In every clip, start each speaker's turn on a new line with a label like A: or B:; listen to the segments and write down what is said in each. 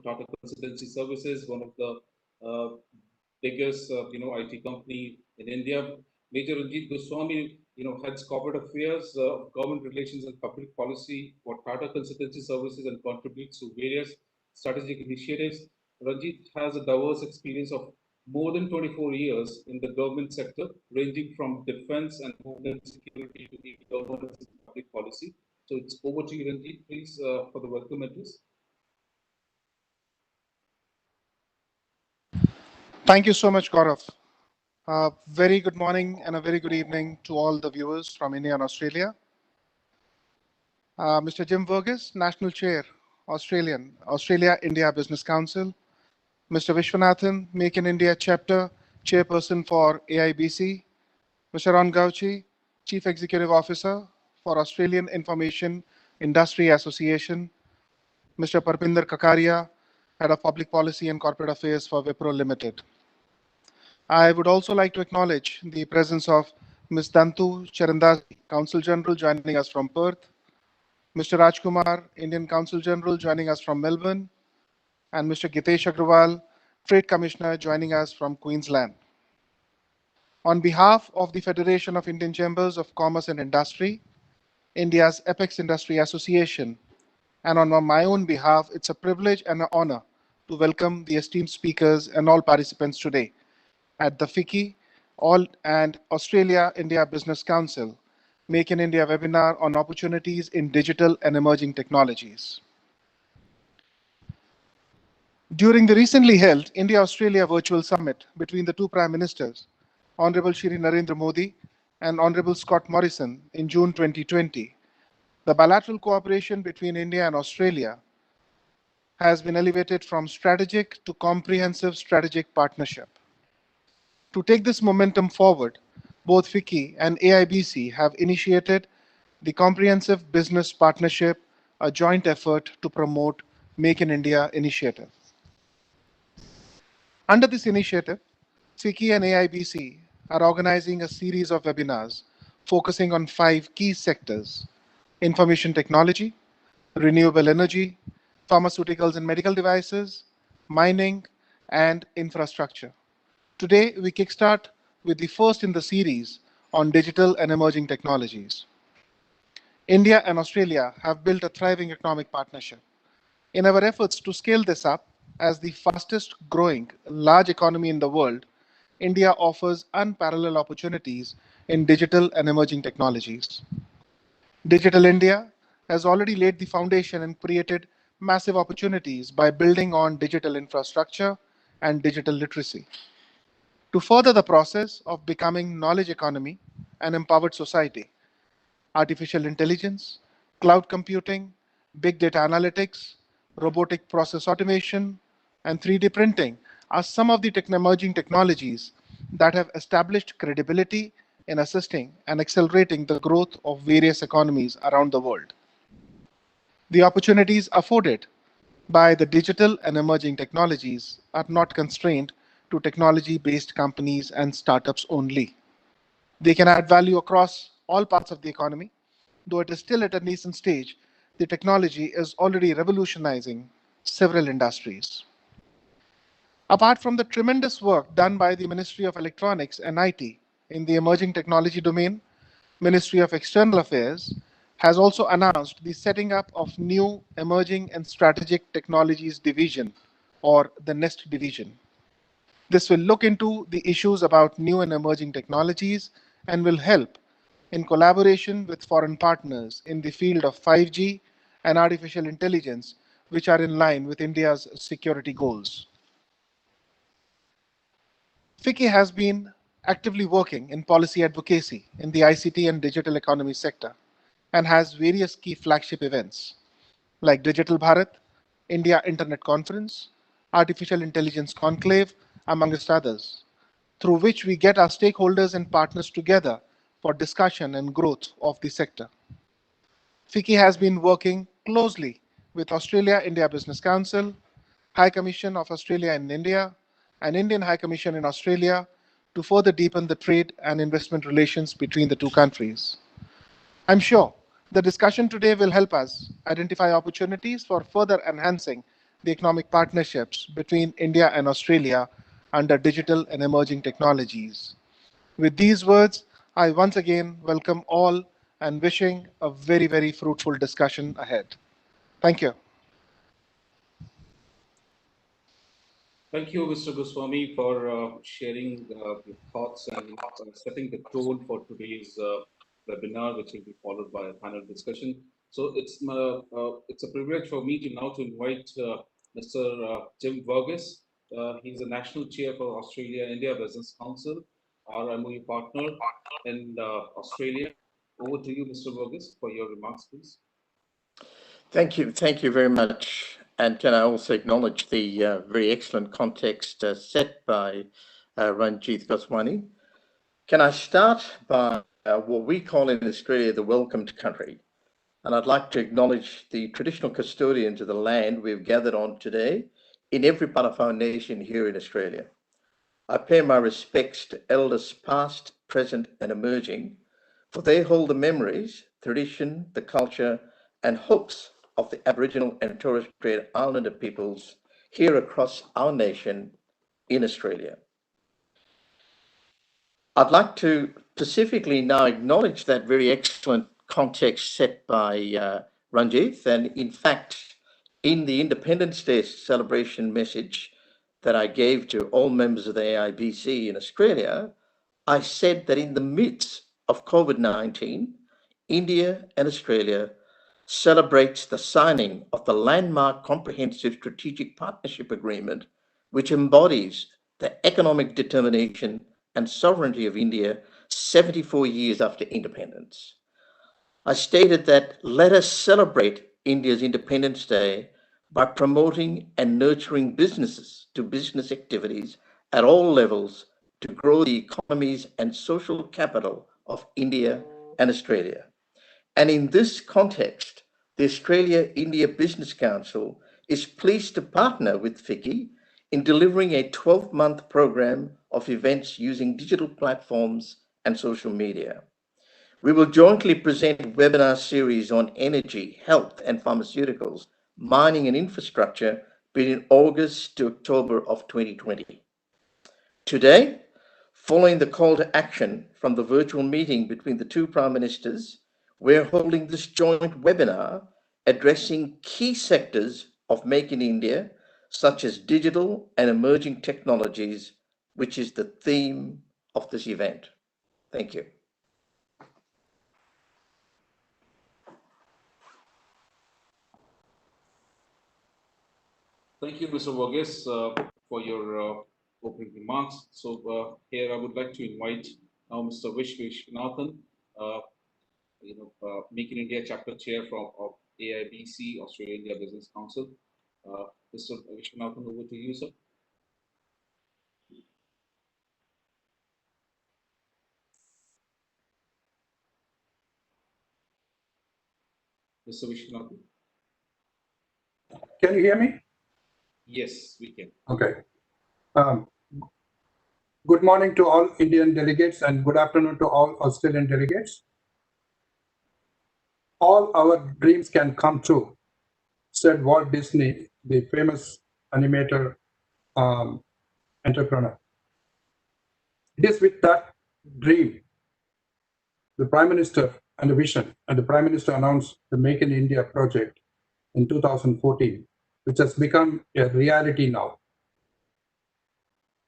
A: Tata Consultancy Services, one of the biggest IT company in India. Major Ranjit Goswami, heads corporate affairs, government relations and public policy for Tata Consultancy Services and contributes to various strategic initiatives. Ranjit has a diverse experience of more than 24 years in the government sector, ranging from defense and homeland security to e-governance and public policy. So it's over to you, Ranjit, please, for the welcome address.
B: Thank you so much, Gaurav. Very good morning and a very good evening to all the viewers from India and Australia. Mr. Jim Verghese, National Chair, Australia-India Business Council. Mr. Vishwanathan, Make in India Chapter, Chairperson for AIBC. Mr. Ron Gauchi, Chief Executive Officer for Australian Information Industry Association. Mr. Parpinder Kakaria, Head of Public Policy and Corporate Affairs for Wipro Limited. I would also like to acknowledge the presence of Ms. Dantu Charandazi, Consul General joining us from Perth, Mr. Rajkumar, Indian Consul General joining us from Melbourne, and Mr. Gitesh Agrawal, Trade Commissioner joining us from Queensland. On behalf of the Federation of Indian Chambers of Commerce and Industry, India's Apex Industry Association, and on my own behalf, it's a privilege and an honor to welcome the esteemed speakers and all participants today at the FICCI and Australia-India Business Council Make in India webinar on opportunities in digital and emerging technologies. During the recently held India-Australia Virtual Summit between the two Prime Ministers, Honorable Shri Narendra Modi and Honorable Scott Morrison in June 2020, the bilateral cooperation between India and Australia has been elevated from strategic to comprehensive strategic partnership. To take this momentum forward, both FICCI and AIBC have initiated the Comprehensive Business Partnership, a joint effort to promote Make in India initiative. Under this initiative, FICCI and AIBC are organizing a series of webinars focusing on 5 key sectors: information technology, renewable energy, pharmaceuticals and medical devices, mining, and infrastructure. Today, we kickstart with the first in the series on digital and emerging technologies. India and Australia have built a thriving economic partnership. In our efforts to scale this up as the fastest growing large economy in the world, India offers unparalleled opportunities in digital and emerging technologies. Digital India has already laid the foundation and created massive opportunities by building on digital infrastructure and digital literacy. To further the process of becoming knowledge economy and empowered society, artificial intelligence, cloud computing, big data analytics, robotic process automation, and 3D printing are some of the emerging technologies that have established credibility in assisting and accelerating the growth of various economies around the world. The opportunities afforded by the digital and emerging technologies are not constrained to technology-based companies and startups only. They can add value across all parts of the economy. Though it is still at a nascent stage, the technology is already revolutionizing several industries. Apart from the tremendous work done by the Ministry of Electronics and IT in the emerging technology domain, Ministry of External Affairs has also announced the setting up of new Emerging and Strategic Technologies Division, or the NEST division. This will look into the issues about new and emerging technologies and will help in collaboration with foreign partners in the field of 5G and artificial intelligence, which are in line with India's security goals. FICCI has been actively working in policy advocacy in the ICT and digital economy sector and has various key flagship events like Digital Bharat, India Internet Conference, Artificial Intelligence Conclave, amongst others, through which we get our stakeholders and partners together for discussion and growth of the sector. FICCI has been working closely with Australia-India Business Council, High Commission of Australia in India, and Indian High Commission in Australia to further deepen the trade and investment relations between the two countries. I'm sure the discussion today will help us identify opportunities for further enhancing the economic partnerships between India and Australia under digital and emerging technologies. With these words, I once again welcome all and wishing a very, very fruitful discussion ahead. Thank you.
A: Thank you, Mr. Goswami, for sharing your thoughts and setting the tone for today's webinar, which will be followed by a panel discussion. So it's a privilege for me to now to invite Mr. Jim Verghese. He's the National Chair for Australia-India Business Council, our MOU partner in Australia. Over to you, Mr. Verghese, for your remarks, please.
C: Thank you very much. And can I also acknowledge the very excellent context set by Ranjit Goswami? Can I start by what we call in Australia the welcomed country? And I'd like to acknowledge the traditional custodians of the land we've gathered on today in every part of our nation here in Australia. I pay my respects to elders past, present, and emerging, for they hold the memories, tradition, the culture, and hopes of the Aboriginal and Torres Strait Islander peoples here across our nation in Australia. I'd like to specifically now acknowledge that very excellent context set by Ranjit, and in fact, in the Independence Day celebration message that I gave to all members of the AIBC in Australia, I said that in the midst of COVID-19, India and Australia celebrates the signing of the landmark Comprehensive Strategic Partnership Agreement, which embodies the economic determination and sovereignty of India 74 years after independence. I stated that let us celebrate India's Independence Day by promoting and nurturing businesses to business activities at all levels to grow the economies and social capital of India and Australia. And in this context, the Australia-India Business Council is pleased to partner with FICCI in delivering a 12-month program of events using digital platforms and social media. We will jointly present a webinar series on energy, health, and pharmaceuticals, mining and infrastructure between August to October of 2020. Today, following the call to action from the virtual meeting between the two Prime Ministers, we're holding this joint webinar addressing key sectors of Make in India, such as digital and emerging technologies, which is the theme of this event. Thank you.
A: Thank you, Mr. Verghese, for your opening remarks. So here I would like to invite now Mr. Vishwanathan, Make in India Chapter Chair of AIBC, Australia-India Business Council. Mr. Vishwanathan, over to you, sir. Mr. Vishwanathan?
D: Can you hear me?
A: Yes, we can.
D: Okay. Good morning to all Indian delegates and good afternoon to all Australian delegates. All our dreams can come true, said Walt Disney, the famous animator entrepreneur. It is with that dream, the Prime Minister and the vision, and the Prime Minister announced the Make in India project in 2014, which has become a reality now.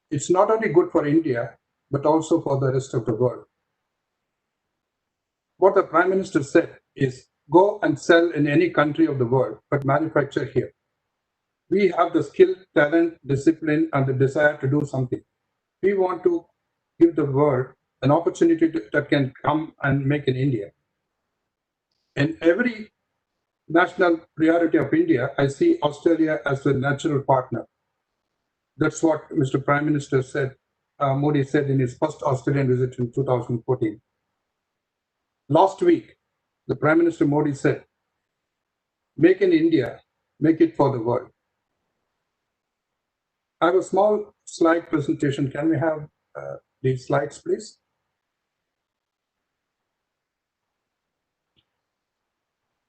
D: It's not only good for India, but also for the rest of the world. What the Prime Minister said is, go and sell in any country of the world, but manufacture here. We have the skill, talent, discipline, and the desire to do something. We want to give the world an opportunity that can come and make in India. In every national priority of India, I see Australia as a natural partner. That's what Mr. Prime Minister said, Modi said in his first Australian visit in 2014. Last week, the Prime Minister Modi said, make in India, make it for the world. I have a small slide presentation. Can we have these slides, please?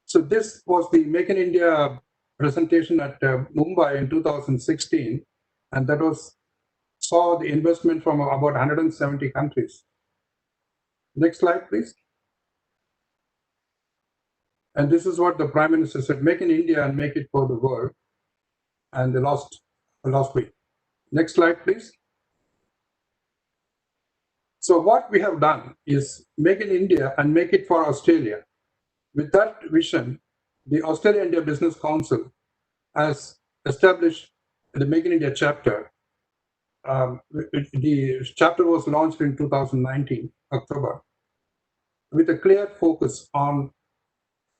D: So this was the Make in India presentation at Mumbai in 2016, and that saw the investment from about 170 countries. Next slide, please. And this is what the Prime Minister said: make in India and make it for the world. And last week. Next slide, please. So what we have done is make in India and make it for Australia. With that vision, the Australia-India Business Council has established the Make in India chapter. The chapter was launched in 2019, October, with a clear focus on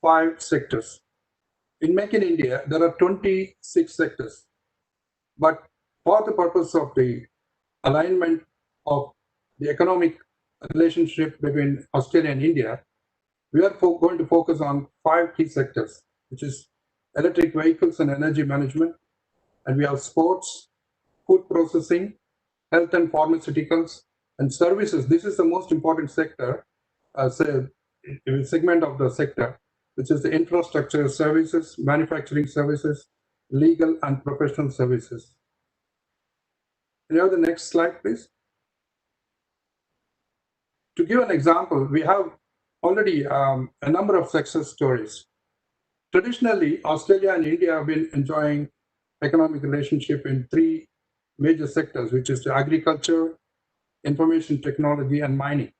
D: 5 sectors. In Make in India, there are 26 sectors, but for the purpose of the alignment of the economic relationship between Australia and India, we are going to focus on 5 key sectors, which is electric vehicles and energy management, and we have sports, food processing, health and pharmaceuticals, and services. This is the most important sector, segment of the sector, which is the infrastructure services, manufacturing services, legal and professional services. Can you have the next slide, please? To give an example, we have already a number of success stories. Traditionally, Australia and India have been enjoying economic relationship in 3 major sectors, which is the agriculture, information technology, and mining.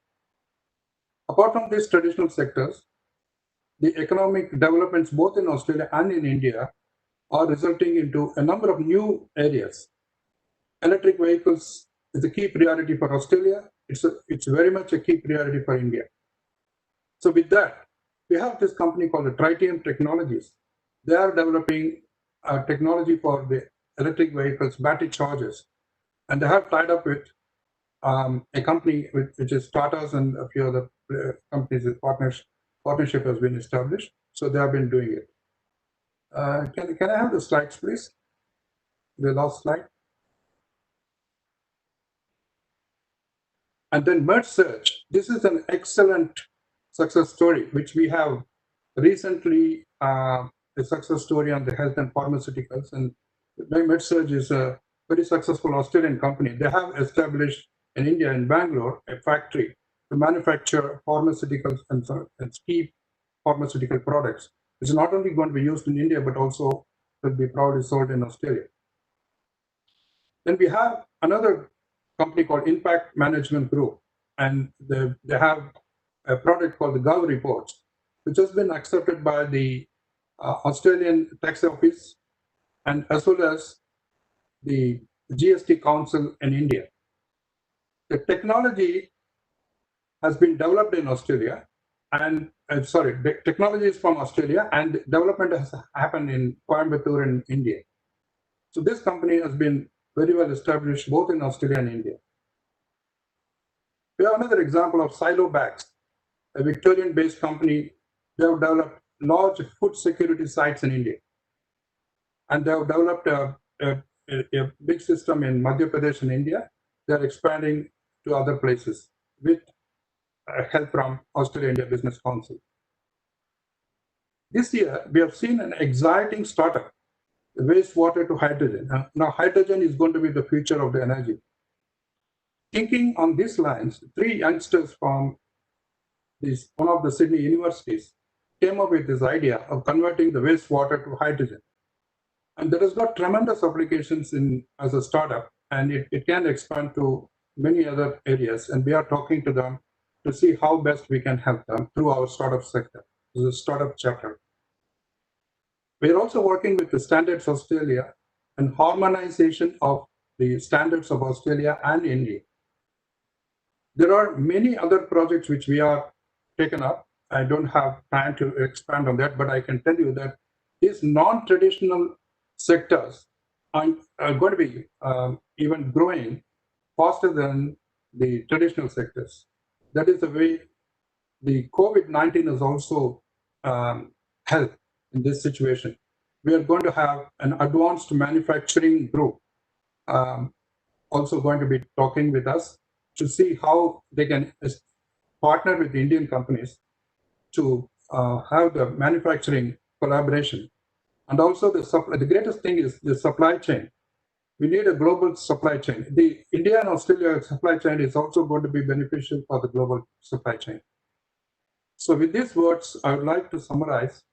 D: Apart from these traditional sectors, the economic developments both in Australia and in India are resulting into a number of new areas. Electric vehicles is a key priority for Australia. It's very much a key priority for India. So with that, we have this company called the Tritium Technologies. They are developing a technology for the electric vehicles, battery chargers, and they have tied up with a company which is Tata's and a few other companies. With partnership has been established, so they have been doing it. Can I have the slides, please? The last slide. And then merge search. This is an excellent success story, which we have recently, a success story on the health and pharmaceuticals. And MedSurg is a very successful Australian company. They have established in India, in Bangalore, a factory to manufacture pharmaceuticals and key pharmaceutical products. It's not only going to be used in India, but also will be probably sold in Australia. Then we have another company called Impact Management Group, and they have a product called the Gov Reports, which has been accepted by the Australian Tax Office and as well as the GST Council in India. The technology has been developed in Australia, and the technology is from Australia, and development has happened in Coimbatore in India. So this company has been very well established both in Australia and India. We have another example of Silo Bags, a Victorian-based company. They have developed large food security sites in India, and they have developed a big system in Madhya Pradesh in India. They are expanding to other places with help from Australia-India Business Council. This year, we have seen an exciting startup, wastewater to hydrogen. Now, hydrogen is going to be the future of the energy. Thinking on these lines, 3 youngsters from one of the Sydney universities came up with this idea of converting the wastewater to hydrogen. And that has got tremendous applications as a startup, and it can expand to many other areas. And we are talking to them to see how best we can help them through our startup sector, the startup chapter. We are also working with the Standards Australia and harmonization of the standards of Australia and India. There are many other projects which we are taken up. I don't have time to expand on that, but I can tell you that these non-traditional sectors are going to be even growing faster than the traditional sectors. That is the way the COVID-19 has also helped in this situation. We are going to have an advanced manufacturing group also going to be talking with us to see how they can partner with the Indian companies to have the manufacturing collaboration And also the greatest thing is the supply chain. We need a global supply chain. The India and Australia supply chain is also going to be beneficial for the global supply chain. So with these words, I would like to summarize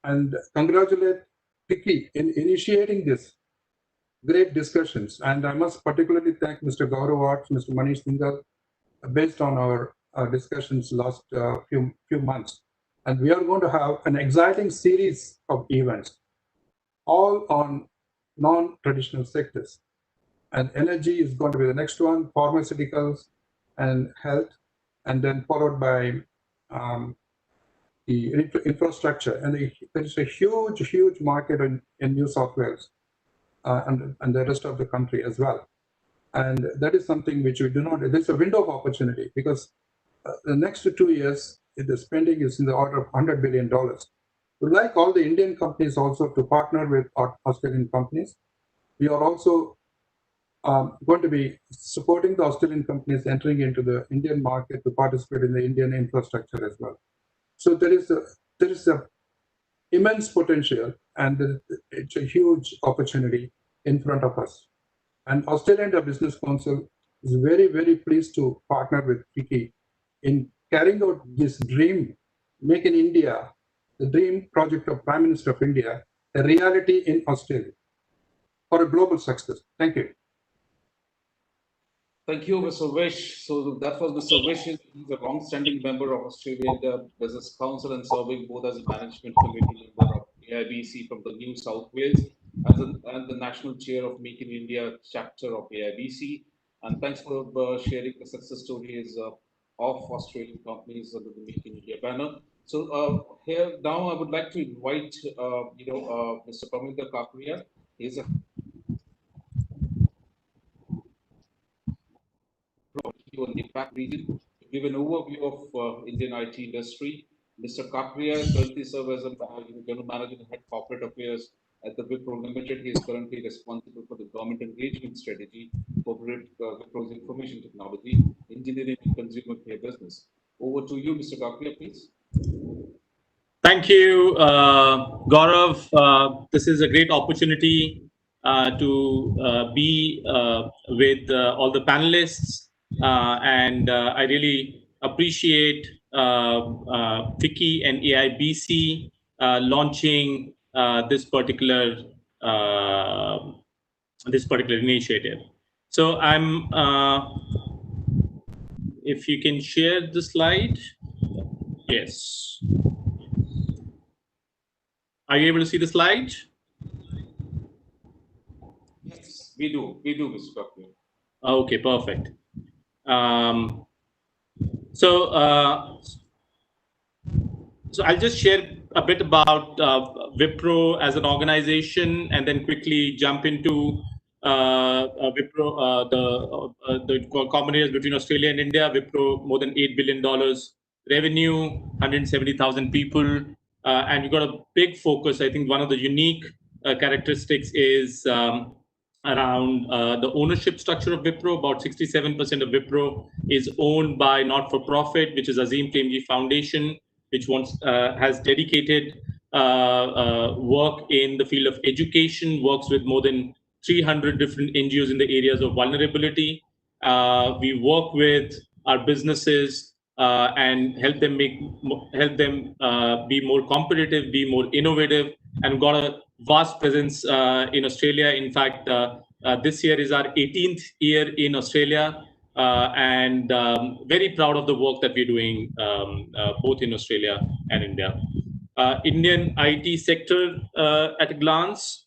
D: and congratulate Vicky in initiating this great discussions. And I must particularly thank Mr. Gaurav Watts, Mr. Manish Singhal, based on our discussions last few months. And we are going to have an exciting series of events, all on non-traditional sectors. And energy is going to be the next one, pharmaceuticals and health, and then followed by the infrastructure. And there is a huge market in New South Wales and the rest of the country as well. And that is something which we do not, there's a window of opportunity because the next 2 years, the spending is in the order of $100 billion. We'd like all the Indian companies also to partner with our Australian companies. We are also going to be supporting the Australian companies entering into the Indian market to participate in the Indian infrastructure as well. So there is a immense potential, and it's a huge opportunity in front of us. And Australian Business Council is very pleased to partner with Vicky in carrying out this dream, make in India, the dream project of Prime Minister of India, a reality in Australia for a global success. Thank you.
A: Thank you, Mr. Vish. So that was Mr. Vish. He's a long-standing member of Australian Business Council and serving both as a management committee member of AIBC from the New South Wales and the national chair of Make in India chapter of AIBC. And thanks for sharing the success stories of Australian companies under the Make in India banner. So here now I would like to invite Mr. Pramendra Kakria. He's a on the PAC region to give an overview of Indian IT industry. Mr. Kakria currently serves as a General Manager and Head Corporate Affairs at the Wipro Limited. He is currently responsible for the government engagement strategy for Wipro's information technology, engineering, and consumer care business. Over to you, Mr. Kakria, please.
E: Thank you, Gaurav. This is a great opportunity to be with all the panelists, and I really appreciate Vicky and AIBC launching this particular initiative. So I'm, if you can share the slide, yes. Are you able to see the slide?
A: Yes, we do, Mr. Kakria.
E: Okay, perfect. So I'll just share a bit about Wipro as an organization, and then quickly jump into Wipro, the combinations between Australia and India. Wipro, more than $8 billion revenue, 170,000 people, and we've got a big focus. I think one of the unique characteristics is around the ownership structure of Wipro. About 67% of Wipro is owned by not-for-profit, which is Azim Premji Foundation, which has dedicated work in the field of education, works with more than 300 different NGOs in the areas of vulnerability. We work with our businesses and help them be more competitive, be more innovative, and got a vast presence in Australia. In fact, this year is our 18th year in Australia, and very proud of the work that we're doing both in Australia and India. Indian IT sector at a glance.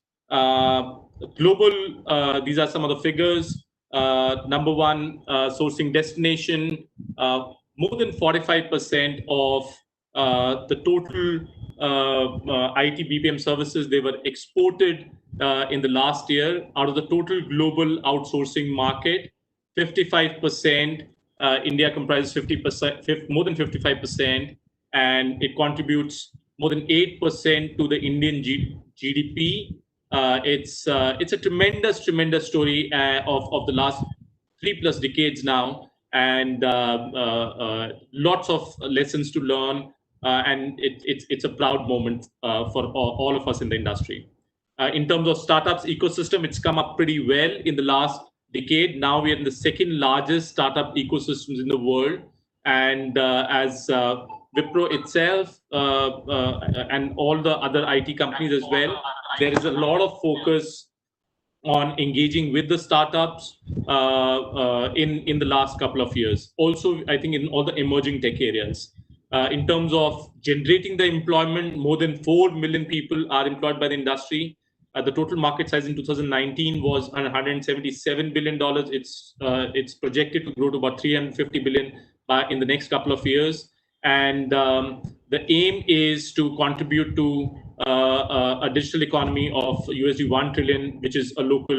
E: Global, these are some of the figures. Number one sourcing destination, more than 45% of the total IT BPM services, they were exported in the last year. Out of the total global outsourcing market, 55%, India comprises 50%, more than 55%, and it contributes more than 8% to the Indian GDP. It's a tremendous story of the last 3+ decades now, and lots of lessons to learn. and it's a proud moment for all of us in the industry. In terms of startups ecosystem, it's come up pretty well in the last decade. Now we are in the second largest startup ecosystems in the world, and as Wipro itself and all the other IT companies as well, there is a lot of focus on engaging with the startups in the last couple of years. Also, I think in all the emerging tech areas. In terms of generating the employment, more than 4 million people are employed by the industry. The total market size in 2019 was $177 billion. It's projected to grow to about $350 billion in the next couple of years. And the aim is to contribute to a digital economy of $1 trillion, which is a local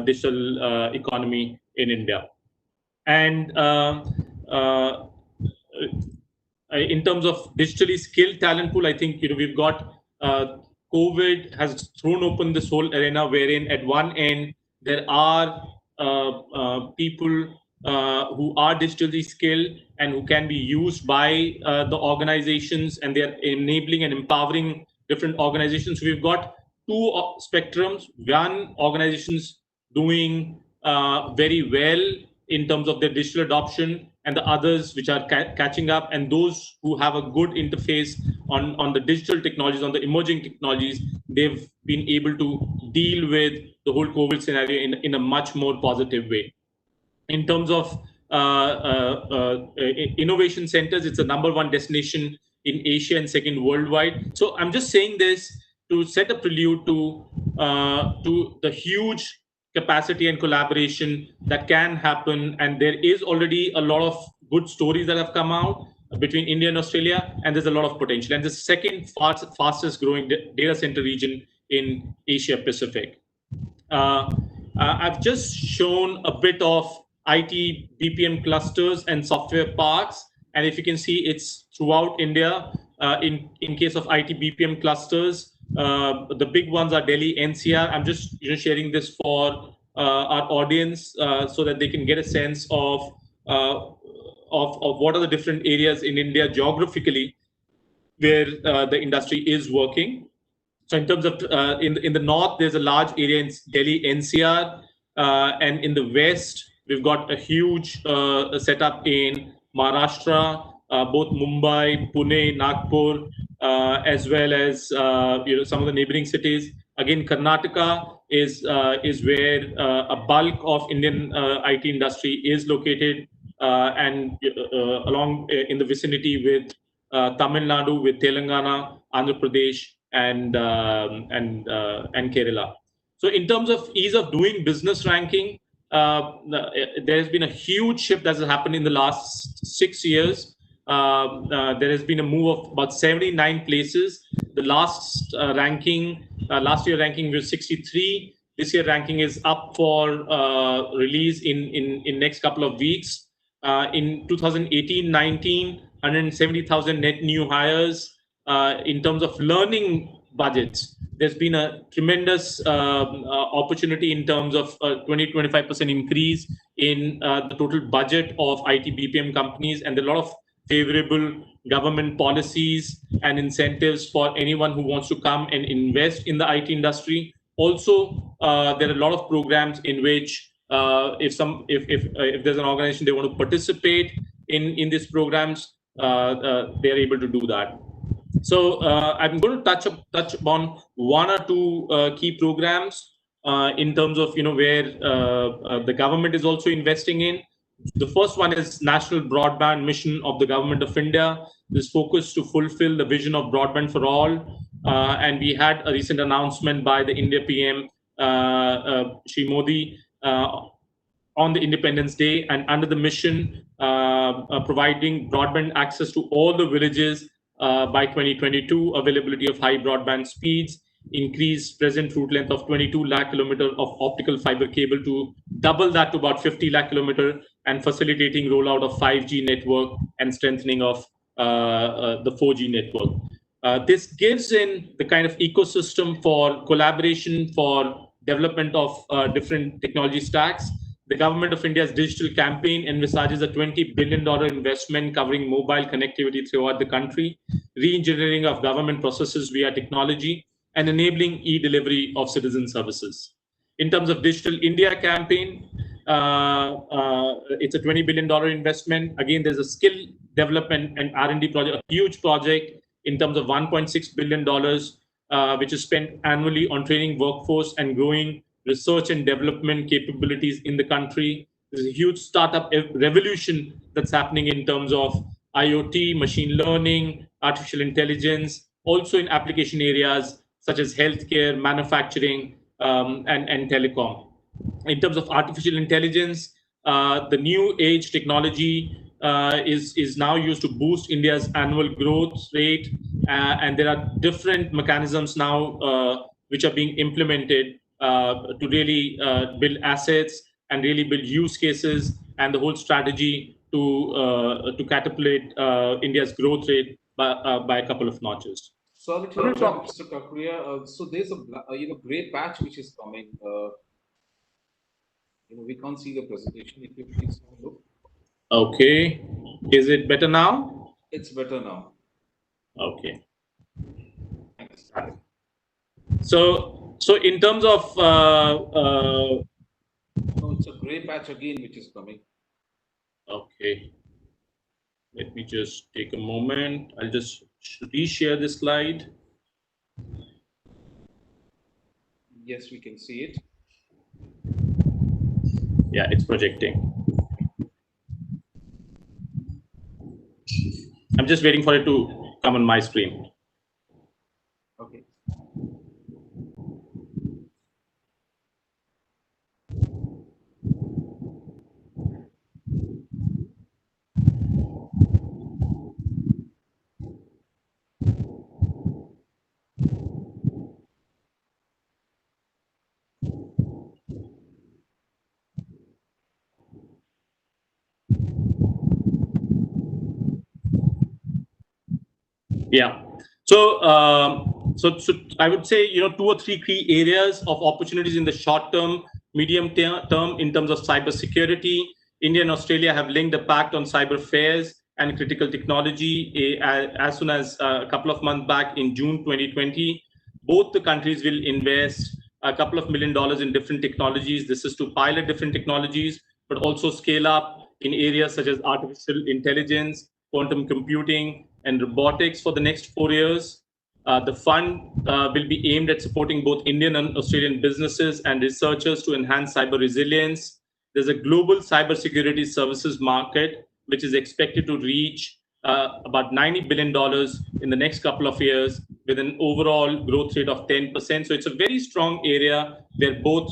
E: digital economy in India. And in terms of digitally skilled talent pool, I think we've got COVID has thrown open this whole arena, wherein at one end there are people who are digitally skilled and who can be used by the organizations, and they're enabling and empowering different organizations. So we've got two spectrums. One, organizations doing very well in terms of their digital adoption, and the others which are catching up, and those who have a good interface on the digital technologies, on the emerging technologies, they've been able to deal with the whole COVID scenario in a much more positive way. In terms of innovation centers, it's the #1 destination in Asia and second worldwide. So I'm just saying this to set a prelude to the huge capacity and collaboration that can happen. And there is already a lot of good stories that have come out between India and Australia, and there's a lot of potential. And the second fastest growing data center region in Asia Pacific. I've just shown a bit of IT BPM clusters and software parks, and if you can see, it's throughout India. In case of IT BPM clusters, the big ones are Delhi NCR. I'm just sharing this for our audience so that they can get a sense of what are the different areas in India geographically where the industry is working. So in terms of in the north, there's a large area in Delhi NCR, and in the west, we've got a huge setup in Maharashtra, both Mumbai, Pune, Nagpur, as well as some of the neighboring cities. Again, Karnataka is where a bulk of Indian IT industry is located, and along in the vicinity with Tamil Nadu, with Telangana, Andhra Pradesh, and Kerala. So in terms of ease of doing business ranking, there has been a huge shift that has happened in the last 6 years. There has been a move of about 79 places. The last year ranking was 63. This year ranking is up for release in next couple of weeks. In 2018-19, 170,000 net new hires. In terms of learning budgets, there's been a tremendous opportunity in terms of 20-25% increase in the total budget of IT BPM companies, and there are a lot of favorable government policies and incentives for anyone who wants to come and invest in the IT industry. Also, there are a lot of programs in which if there's an organization they want to participate in these programs, they're able to do that. So I'm going to touch upon one or two key programs in terms of where the government is also investing in. The first one is National Broadband Mission of the Government of India. This focus to fulfill the vision of broadband for all. And we had a recent announcement by the India PM, Shri Modi, on the Independence Day, and under the mission, providing broadband access to all the villages by 2022, availability of high broadband speeds, increase present route length of 22 lakh kilometer of optical fiber cable to double that to about 50 lakh kilometer, and facilitating rollout of 5G network and strengthening of the 4G network. This gives in the kind of ecosystem for collaboration, for development of different technology stacks. The Government of India's digital campaign envisages a $20 billion investment covering mobile connectivity throughout the country. re-engineering of government processes via technology, and enabling e-delivery of citizen services. In terms of Digital India campaign, it's a $20 billion investment. Again, there's a skill development and R&D project, a huge project in terms of $1.6 billion, which is spent annually on training workforce and growing research and development capabilities in the country. There's a huge startup revolution that's happening in terms of IoT, machine learning, artificial intelligence, also in application areas such as healthcare, manufacturing, and telecom. In terms of artificial intelligence, the new age technology is now used to boost India's annual growth rate, and there are different mechanisms now which are being implemented to really build assets and really build use cases and the whole strategy to catapult India's growth rate by a couple of notches.
A: Sorry to interrupt, Mr. Kakriya. So there's a gray patch which is coming. We can't see the presentation. If you please have a look.
E: Okay, is it better now?
A: It's better now.
E: Okay.
A: Thanks.
E: So in terms of
A: No, it's a gray patch again which is coming.
E: okay, let me just take a moment. I'll just reshare this slide.
A: Yes, we can see it.
E: Yeah, it's projecting. I'm just waiting for it to come on my screen.
A: Okay.
E: Yeah. So, so I would say, 2 or 3 key areas of opportunities in the short term, medium term in terms of cybersecurity. India and Australia have linked a pact on cyber affairs and critical technology as soon as a couple of months back in June 2020. Both the countries will invest a couple of $1 million in different technologies. This is to pilot different technologies, but also scale up in areas such as artificial intelligence, quantum computing, and robotics for the next 4 years. The fund will be aimed at supporting both Indian and Australian businesses and researchers to enhance cyber resilience. There's a global cybersecurity services market, which is expected to reach about $90 billion in the next couple of years with an overall growth rate of 10%. So it's a very strong area where both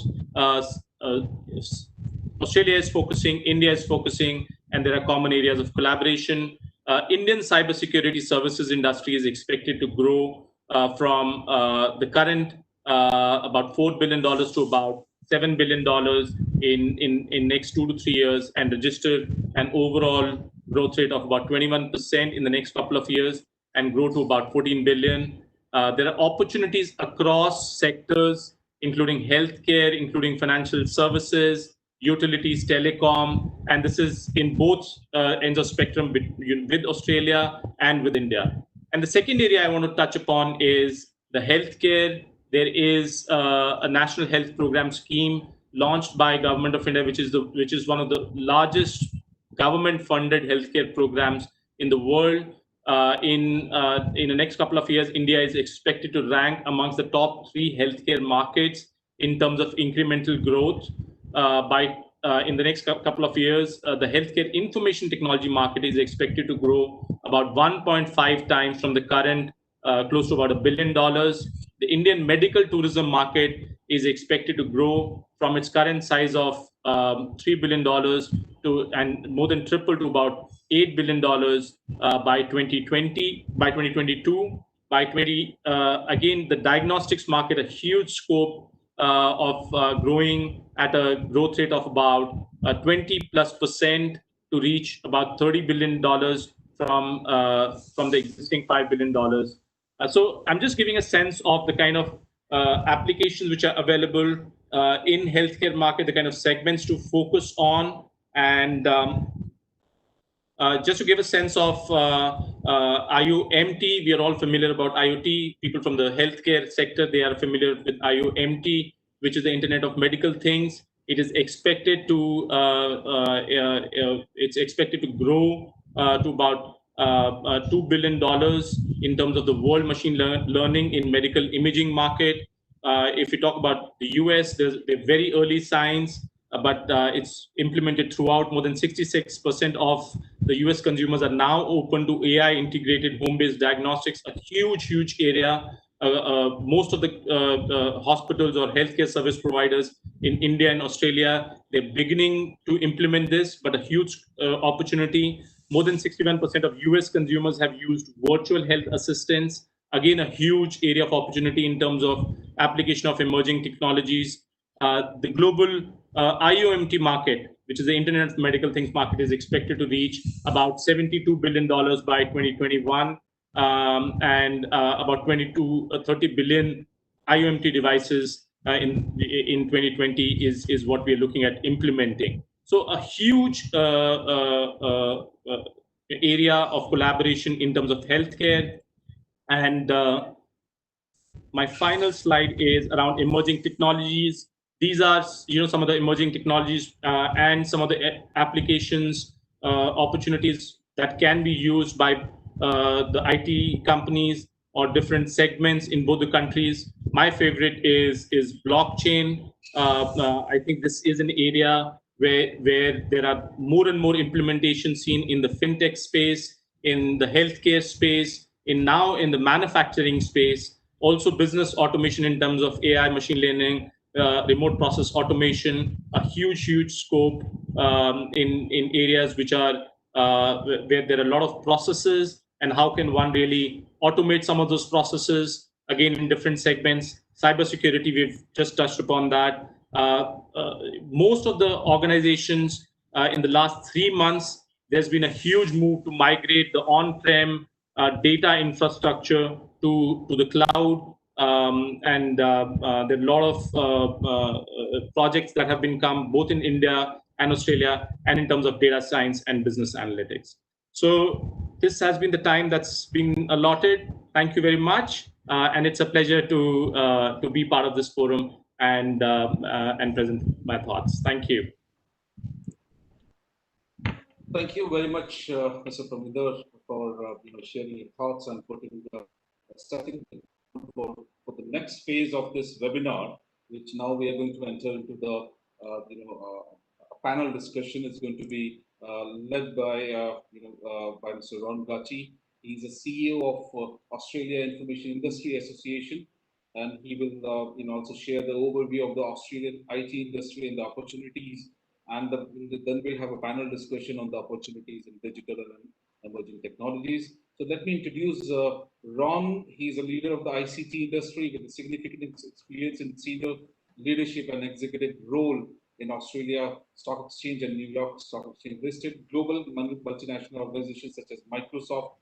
E: Australia is focusing, India is focusing, and there are common areas of collaboration. Indian cybersecurity services industry is expected to grow from the current about $4 billion to about $7 billion in next 2 to 3 years, and register an overall growth rate of about 21% in the next couple of years and grow to about 14 billion. There are opportunities across sectors, including healthcare, including financial services, utilities, telecom, and this is in both ends of spectrum with Australia and with India. And the second area I want to touch upon is the healthcare. There is a national health program scheme launched by Government of India, which is one of the largest government-funded healthcare programs in the world. In the next couple of years, India is expected to rank amongst the top 3 healthcare markets in terms of incremental growth. In the next couple of years, the healthcare information technology market is expected to grow about 1.5 times from the current close to about $1 billion. The Indian medical tourism market is expected to grow from its current size of $3 billion and more than triple to about $8 billion by 2020, by 2022. Again, the diagnostics market, a huge scope of growing at a growth rate of about 20+% to reach about $30 billion from the existing $5 billion. So I'm just giving a sense of the kind of applications which are available in healthcare market, the kind of segments to focus on, and Just to give a sense of IoMT, we are all familiar about IoT. People from the healthcare sector, they are familiar with IoMT, which is the Internet of Medical Things. It is expected to grow to about $2 billion in terms of the world machine learning in medical imaging market. If we talk about the US, they're very early signs, but it's implemented throughout. More than 66% of the US consumers are now open to AI integrated home-based diagnostics, a huge area. Most of the hospitals or healthcare service providers in India and Australia, they're beginning to implement this, but a huge opportunity. More than 61% of US consumers have used virtual health assistants. Again, a huge area of opportunity in terms of application of emerging technologies. The global IoMT market, which is the Internet of Medical Things market, is expected to reach about $72 billion by 2021, and about 22 30 billion IoMT devices in 2020 is what we're looking at implementing. So a huge area of collaboration in terms of healthcare. And my final slide is around emerging technologies. These are, some of the emerging technologies and some of the applications, opportunities that can be used by the IT companies or different segments in both the countries. My favorite is blockchain. I think this is an area where there are more and more implementations seen in the fintech space, in the healthcare space, in the manufacturing space. Also business automation in terms of AI, machine learning, remote process automation, a huge scope in areas which are where there are a lot of processes, and how can one really automate some of those processes, again, in different segments. Cybersecurity, we've just touched upon that. Most of the organizations in the last 3 months, there's been a huge move to migrate the on-prem data infrastructure to the cloud, and there are a lot of projects that have been come both in India and Australia, and in terms of data science and business analytics. So this has been the time that's been allotted. Thank you very much, and it's a pleasure to be part of this forum and present my thoughts. Thank you.
A: Thank you very much, Mr. Pramodar, for sharing your thoughts and setting for the next phase of this webinar, which now we are going to enter into the panel discussion. Is going to be led by by Mr. Ron Gatti. He's the CEO of Australia Information Industry Association, and he will also share the overview of the Australian IT industry and the opportunities. And then we'll have a panel discussion on the opportunities in digital and emerging technologies. So let me introduce Ron. He's a leader of the ICT industry with a significant experience in senior leadership and executive role in Australia Stock Exchange and New York Stock Exchange listed global multinational organizations such as Microsoft,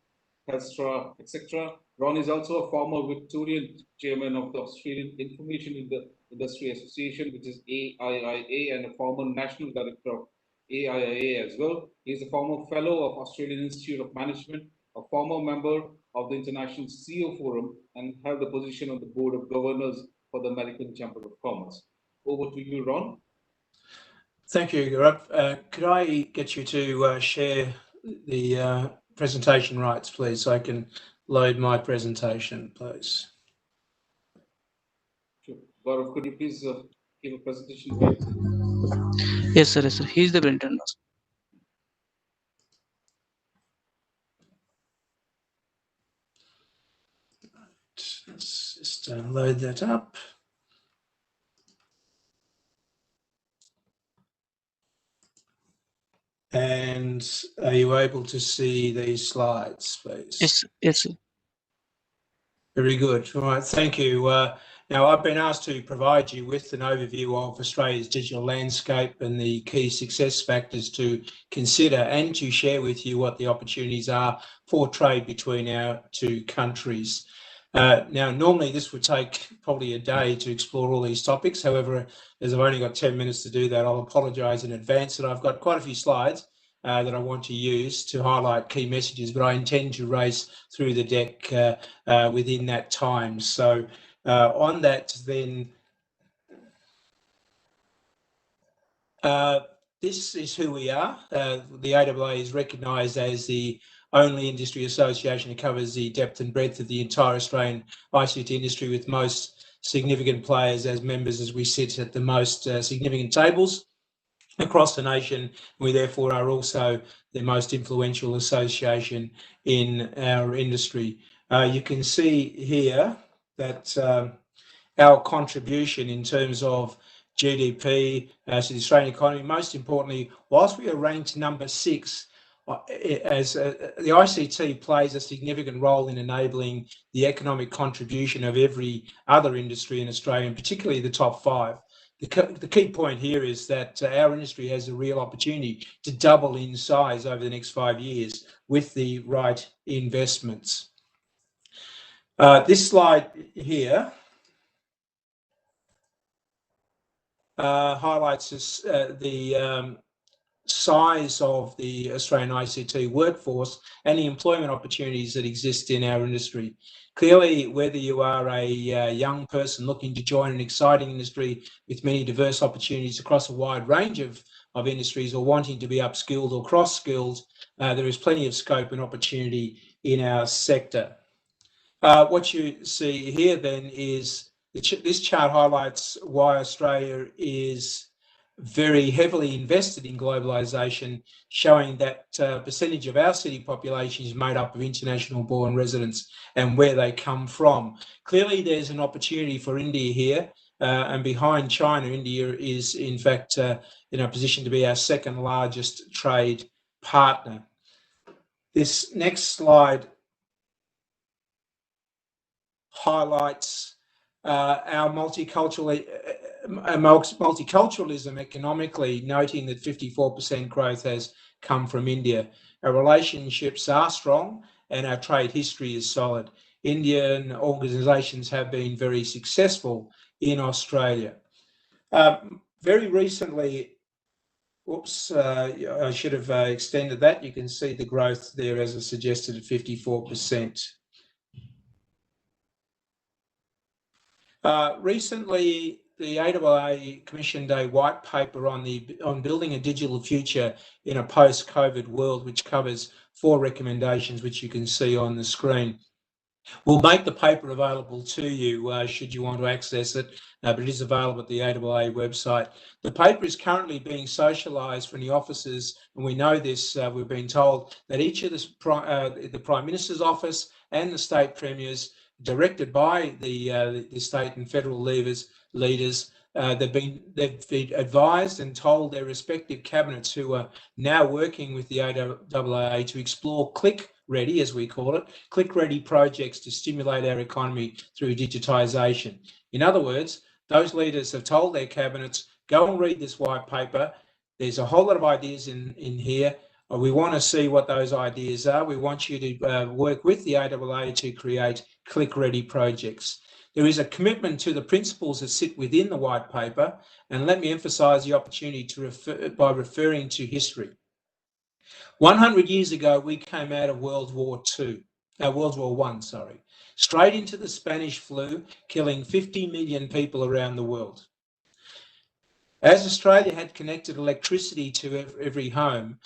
A: Telstra, etc. Ron is also a former Victorian chairman of the Australian Information Industry Association, which is AIIA, and a former national director of AIIA as well. He is a former fellow of Australian Institute of Management, a former member of the International CEO Forum, and held the position on the board of governors for the American Chamber of Commerce. Over to you, Ron.
F: Thank you, Gaurav. Could I get you to share the presentation rights, please, so I can load my presentation, please?
A: Sure. Gaurav, could you please give a presentation rights?
G: Yes, sir. Yes, sir. He's the printer now.
F: Let's just load that up. And are you able to see these slides, please?
G: Yes, yes, sir.
F: Very good. All right, thank you. Now, I've been asked to provide you with an overview of Australia's digital landscape and the key success factors to consider, and to share with you what the opportunities are for trade between our two countries. Now, normally this would take probably a day to explore all these topics. However, as I've only got 10 minutes to do that, I'll apologise in advance that I've got quite a few slides, that I want to use to highlight key messages, but I intend to race through the deck within that time. So on that, then, this is who we are. The AAA is recognised as the only industry association that covers the depth and breadth of the entire Australian ICT industry, with most significant players as members, as we sit at the most significant tables across the nation. We therefore are also the most influential association in our industry. You can see here that our contribution in terms of GDP to the Australian economy, most importantly, whilst we are ranked number 6, as the ICT plays a significant role in enabling the economic contribution of every other industry in Australia, and particularly the top 5. The key point here is that our industry has a real opportunity to double in size over the next 5 years with the right investments. This slide here highlights the size of the Australian ICT workforce and the employment opportunities that exist in our industry. Clearly, whether you are a young person looking to join an exciting industry with many diverse opportunities across a wide range of industries, or wanting to be upskilled or cross-skilled, there is plenty of scope and opportunity in our sector. What you see here then is this chart highlights why Australia is very heavily invested in globalisation, showing that percentage of our city population is made up of international born residents and where they come from. Clearly, there's an opportunity for India here, and behind China, India is in fact in a position to be our second largest trade partner. This next slide highlights our multiculturalism economically, noting that 54% growth has come from India. Our relationships are strong and our trade history is solid. Indian organisations have been very successful in Australia. Very recently, I should have extended that. You can see the growth there, as I suggested, at 54%. Recently, the AAA commissioned a white paper on building a digital future in a post-COVID world, which covers 4 recommendations, which you can see on the screen. We'll make the paper available to you should you want to access it, but it is available at the AAA website. The paper is currently being socialised from the offices, and we know this, we've been told that each of the Prime Minister's office and the state premiers, directed by the state and federal leaders, they've been advised and told their respective cabinets, who are now working with the AAA, to explore click-ready, as we call it, click-ready projects to stimulate our economy through digitisation. In other words, those leaders have told their cabinets, go and read this white paper. There's a whole lot of ideas in here. We want to see what those ideas are. We want you to work with the AAA to create click-ready projects. There is a commitment to the principles that sit within the white paper, and let me emphasise the opportunity to by referring to history. 100 years ago, we came out of World War I, straight into the Spanish flu, killing 50 million people around the world. As Australia had connected electricity to every home,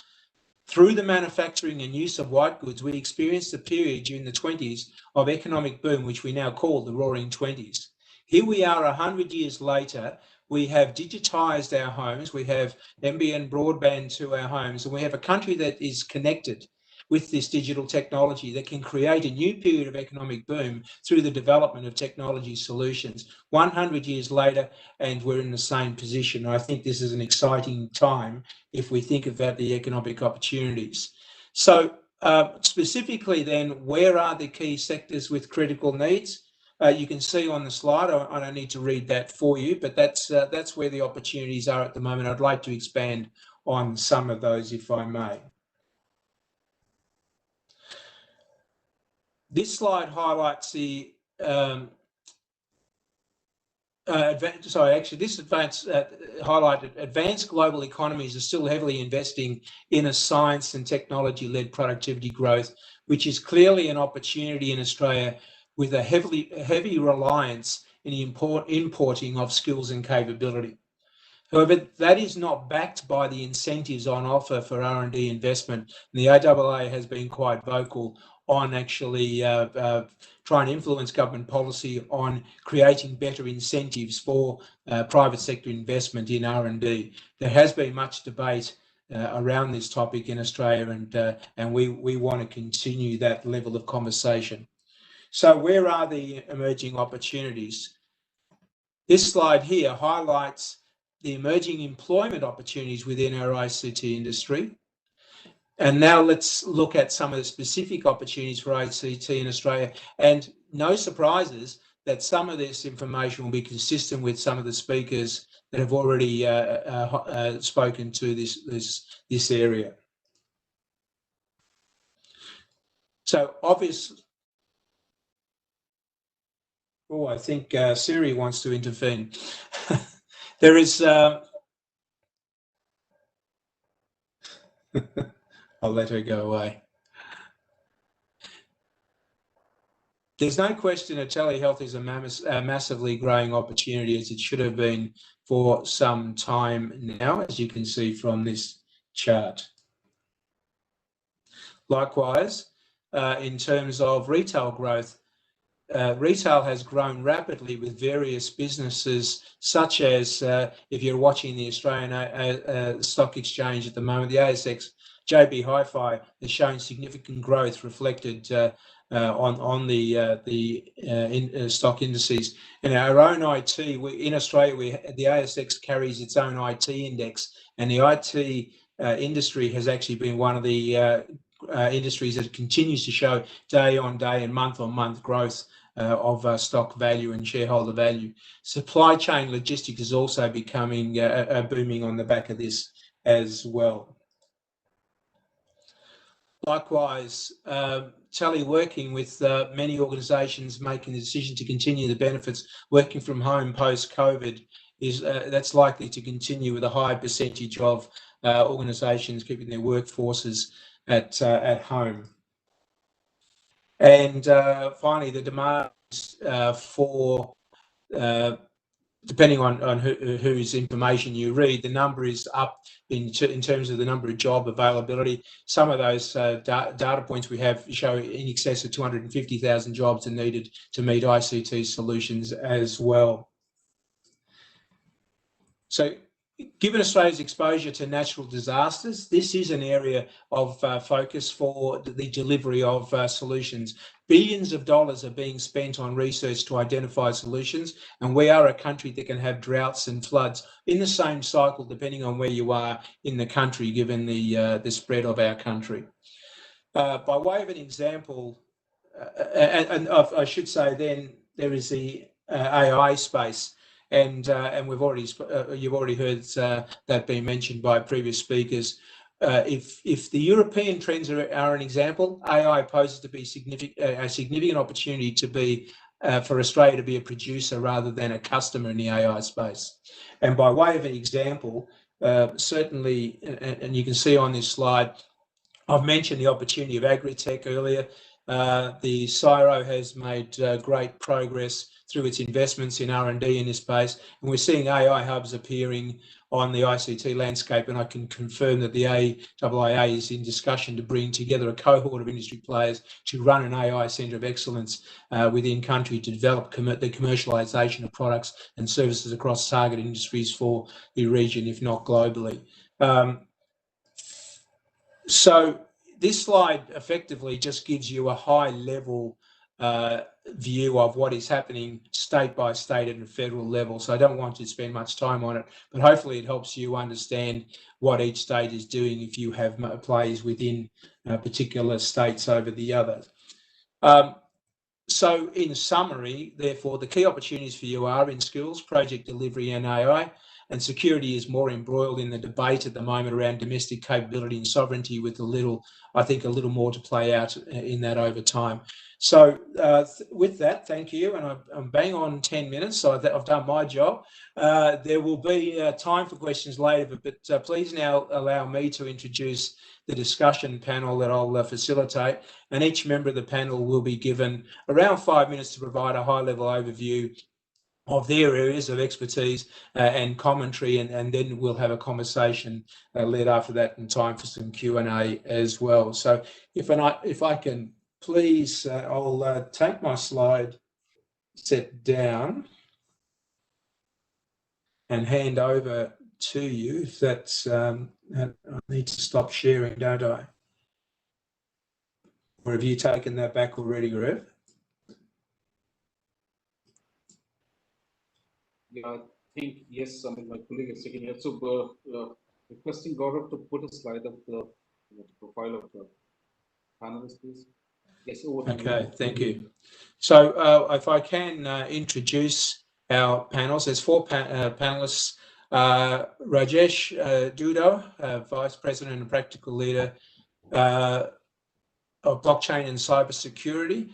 F: through the manufacturing and use of white goods, we experienced a period during the 20s of economic boom, which we now call the Roaring 20s. Here we are 100 years later. We have digitised our homes, we have NBN broadband to our homes, and we have a country that is connected with this digital technology that can create a new period of economic boom through the development of technology solutions. 100 years later, and we're in the same position. I think this is an exciting time if we think about the economic opportunities. So specifically then, where are the key sectors with critical needs? You can see on the slide, I don't need to read that for you, but that's where the opportunities are at the moment. I'd like to expand on some of those, if I may. This slide highlights the highlighted advanced global economies are still heavily investing in a science and technology-led productivity growth, which is clearly an opportunity in Australia with a heavy reliance in the importing of skills and capability. However, that is not backed by the incentives on offer for R&D investment. And the AAA has been quite vocal on actually trying to influence government policy on creating better incentives for private sector investment in R&D. There has been much debate around this topic in Australia, and we want to continue that level of conversation. So where are the emerging opportunities? This slide here highlights the emerging employment opportunities within our ICT industry. And now let's look at some of the specific opportunities for ICT in Australia. And no surprises that some of this information will be consistent with some of the speakers that have already spoken to this area. So obviously, oh, I think Siri wants to intervene. There is, I'll let her go away. There's no question that telehealth is a massively growing opportunity, as it should have been for some time now, as you can see from this chart. Likewise, in terms of retail growth, retail has grown rapidly with various businesses, such as, if you're watching the Australian Stock Exchange at the moment, the ASX JB Hi-Fi has shown significant growth reflected on the stock indices. And our own IT, in Australia, the ASX carries its own IT index, and the IT industry has actually been one of the industries that continues to show day on day and month on month growth of stock value and shareholder value. Supply chain logistics is also becoming booming on the back of this as well. Likewise, teleworking, with many organisations making the decision to continue the benefits working from home post-COVID, is that's likely to continue with a high percentage of organisations keeping their workforces at home. And finally, the demand for depending on whose information you read, the number is up in terms of the number of job availability. Some of those data points we have show in excess of 250,000 jobs are needed to meet ICT solutions as well. So, given Australia's exposure to natural disasters, this is an area of focus for the delivery of solutions. Billions of dollars are being spent on research to identify solutions, and we are a country that can have droughts and floods in the same cycle, depending on where you are in the country, given the spread of our country. By way of an example, and I should say then, there is the AI space. And we've already you've already heard that being mentioned by previous speakers. If the European trends are an example, AI poses to be a significant opportunity to be for Australia to be a producer rather than a customer in the AI space. And by way of an example, certainly, and you can see on this slide, I've mentioned the opportunity of agri-tech earlier. The CSIRO has made great progress through its investments in R&D in this space, and we're seeing AI hubs appearing on the ICT landscape, and I can confirm that the AIIA is in discussion to bring together a cohort of industry players to run an AI centre of excellence within country to develop the commercialisation of products and services across target industries for the region, if not globally. So this slide effectively just gives you a high level view of what is happening state by state at a federal level. So I don't want to spend much time on it, but hopefully it helps you understand what each state is doing if you have plays within particular states over the others. So in summary, therefore, the key opportunities for you are in skills, project delivery and AI. and security is more embroiled in the debate at the moment around domestic capability and sovereignty, with I think a little more to play out in that over time. So with that, thank you. And I'm bang on 10 minutes, so I've done my job. There will be time for questions later, but please now allow me to introduce the discussion panel that I'll facilitate. And each member of the panel will be given around 5 minutes to provide a high-level overview of their areas of expertise and commentary, and then we'll have a conversation led after that, and time for some Q&A as well. So if I can please, I'll take my slide set down and hand over to you. If that's, I need to stop sharing, don't I? Or have you taken that back already, Rev?
A: Yeah, I think, yes, I mean, my colleague is taking it. So requesting Gaurav to put a slide of the profile of the panelists, please. Yes, over to you.
F: Okay, thank you. So if I can introduce our panels, there's four panelists. Rajesh Dudo, Vice President and Practical Leader of Blockchain and Cybersecurity.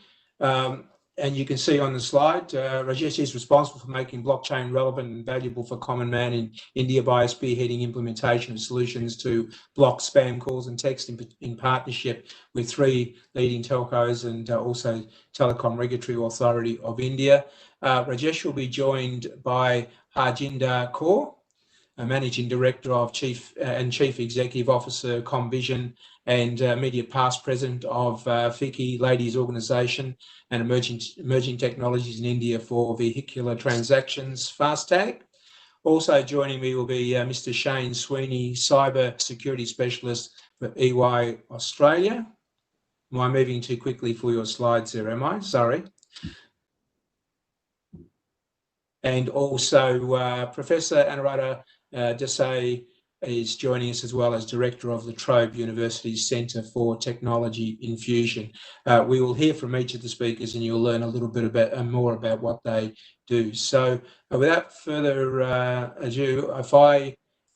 F: And you can see on the slide, Rajesh is responsible for making blockchain relevant and valuable for common man in India by spearheading implementation of solutions to block spam calls and text in partnership with 3 leading telcos and also Telecom Regulatory Authority of India. Rajesh will be joined by Harjinder Kaur, Managing Director of Chief Executive Officer ComVision and immediate past President of FICCI Ladies Organisation and Emerging Technologies in India for Vehicular Transactions, FASTag. Also joining me will be Mr. Shane Sweeney, Cyber Security Specialist for EY Australia. Am I moving too quickly for your slides there, am I? Sorry. And also Professor Anuradha Desai is joining us as well as Director of La Trobe University's Centre for Technology Infusion. We will hear from each of the speakers and you'll learn a little bit more about what they do. So without further ado,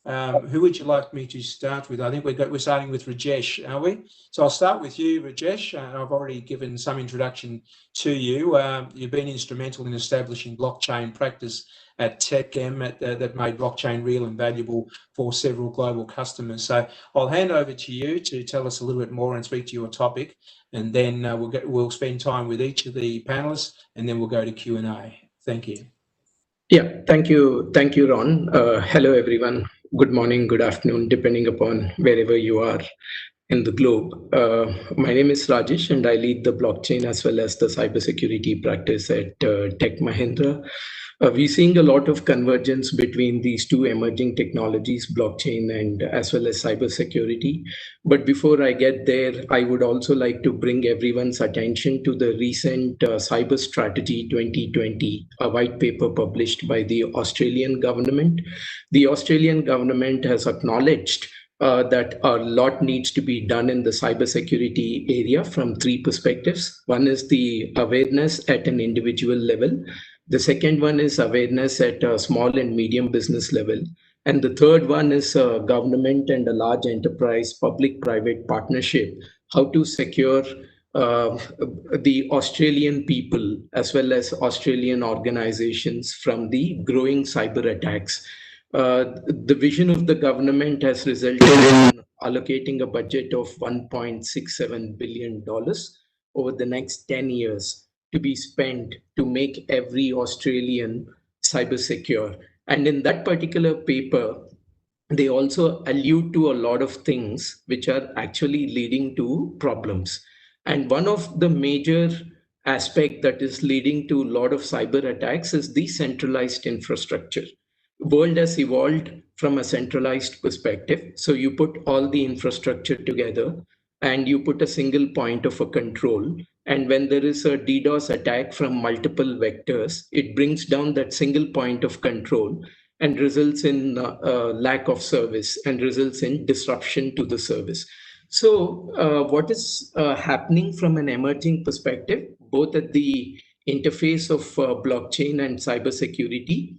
F: who would you like me to start with? I think we're starting with Rajesh, are we? So I'll start with you, Rajesh. I've already given some introduction to you. You've been instrumental in establishing blockchain practice at TechM that made blockchain real and valuable for several global customers. So I'll hand over to you to tell us a little bit more and speak to your topic, and then we'll spend time with each of the panelists, and then we'll go to Q&A. Thank you.
H: Yeah, thank you, Ron. Hello, everyone. Good morning, good afternoon, depending upon wherever you are in the globe. My name is Rajesh, and I lead the blockchain as well as the cybersecurity practice at Tech Mahindra. We're seeing a lot of convergence between these two emerging technologies, blockchain and as well as cybersecurity. But before I get there, I would also like to bring everyone's attention to the recent Cyber Strategy 2020, a white paper published by the Australian government. The Australian government has acknowledged that a lot needs to be done in the cybersecurity area from 3 perspectives. One is the awareness at an individual level. The second one is awareness at a small and medium business level. And the third one is government and a large enterprise public-private partnership, how to secure the Australian people as well as Australian organizations from the growing cyber attacks. The vision of the government has resulted in allocating a budget of $1.67 billion over the next 10 years to be spent to make every Australian cyber secure. And in that particular paper, they also allude to a lot of things which are actually leading to problems. And one of the major aspect that is leading to a lot of cyber attacks is decentralized infrastructure. World has evolved from a centralized perspective. So you put all the infrastructure together and you put a single point of a control. And when there is a DDoS attack from multiple vectors, it brings down that single point of control and results in lack of service and results in disruption to the service. So what is happening from an emerging perspective, both at the interface of blockchain and cybersecurity,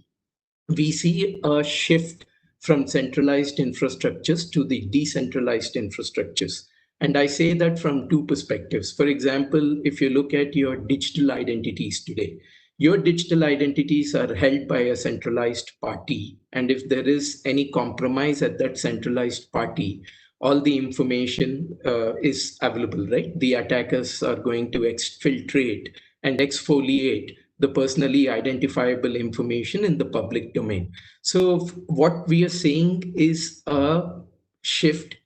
H: we see a shift from centralized infrastructures to the decentralized infrastructures. And I say that from two perspectives. For example, if you look at your digital identities today, your digital identities are held by a centralized party. And if there is any compromise at that centralized party, all the information is available, right? The attackers are going to exfiltrate and exfoliate the personally identifiable information in the public domain. So what we are seeing is a shift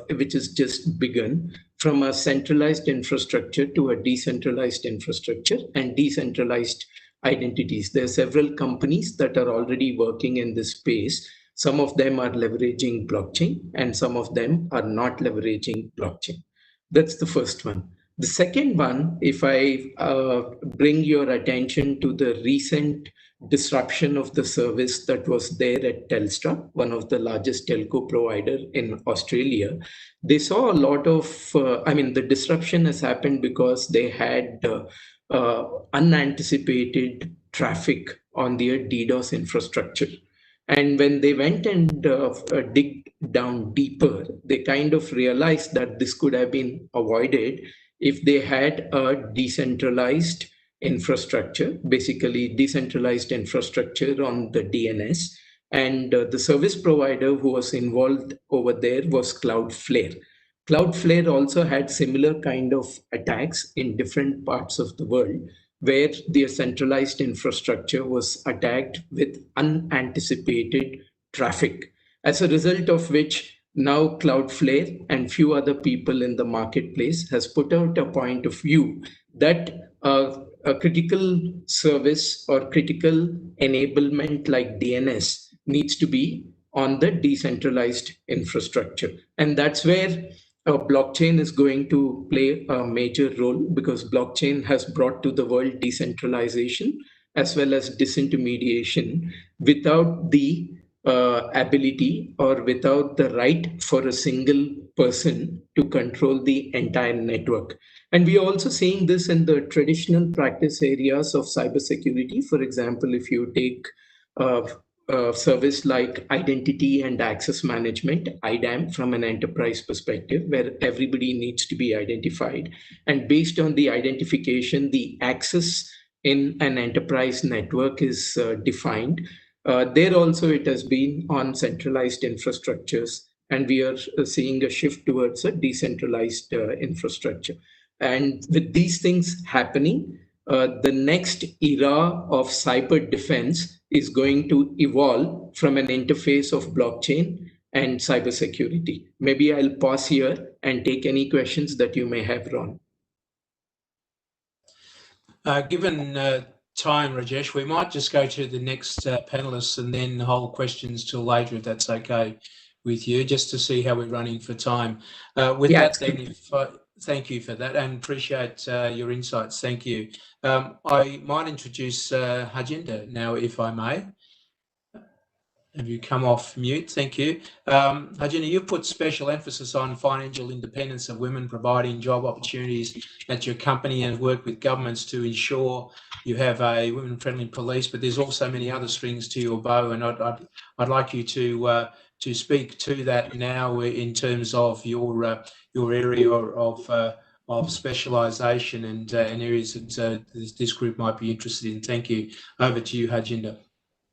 H: which has just begun from a centralized infrastructure to a decentralized infrastructure and decentralized identities. There are several companies that are already working in this space. Some of them are leveraging blockchain and some of them are not leveraging blockchain. That's the first one. The second one, if I bring your attention to the recent disruption of the service that was there at Telstra, one of the largest telco provider in Australia, they saw a lot of, the disruption has happened because they had unanticipated traffic on their DDoS infrastructure. And when they went and dig down deeper, they kind of realized that this could have been avoided if they had a decentralized infrastructure, basically decentralized infrastructure on the DNS. And the service provider who was involved over there was Cloudflare. Cloudflare also had similar kind of attacks in different parts of the world, where their centralized infrastructure was attacked with unanticipated traffic. As a result of which, now Cloudflare and few other people in the marketplace has put out a point of view that a critical service or critical enablement like DNS needs to be on the decentralized infrastructure. And that's where blockchain is going to play a major role, because blockchain has brought to the world decentralization as well as disintermediation without the ability or without the right for a single person to control the entire network. And we are also seeing this in the traditional practice areas of cybersecurity. For example, if you take service like identity and access management, IDAM, from an enterprise perspective, where everybody needs to be identified. And based on the identification, the access in an enterprise network is defined. There also it has been on centralized infrastructures, and we are seeing a shift towards a decentralized infrastructure. And with these things happening, the next era of cyber defense is going to evolve from an interface of blockchain and cybersecurity. Maybe I'll pause here and take any questions that you may have, Ron.
F: Given time, Rajesh, we might just go to the next panelists and then hold questions till later, if that's okay with you, just to see how we're running for time. Thank you for that, and appreciate your insights. Thank you. I might introduce Harjinder now, if I may. Have you come off mute? Thank you. Harjinder, you put special emphasis on financial independence of women, providing job opportunities at your company, and work with governments to ensure you have a women-friendly police. But there's also many other strings to your bow, and I'd like you to speak to that now in terms of your area of specialisation and areas that this group might be interested in. Thank you. Over to you, Harjinder.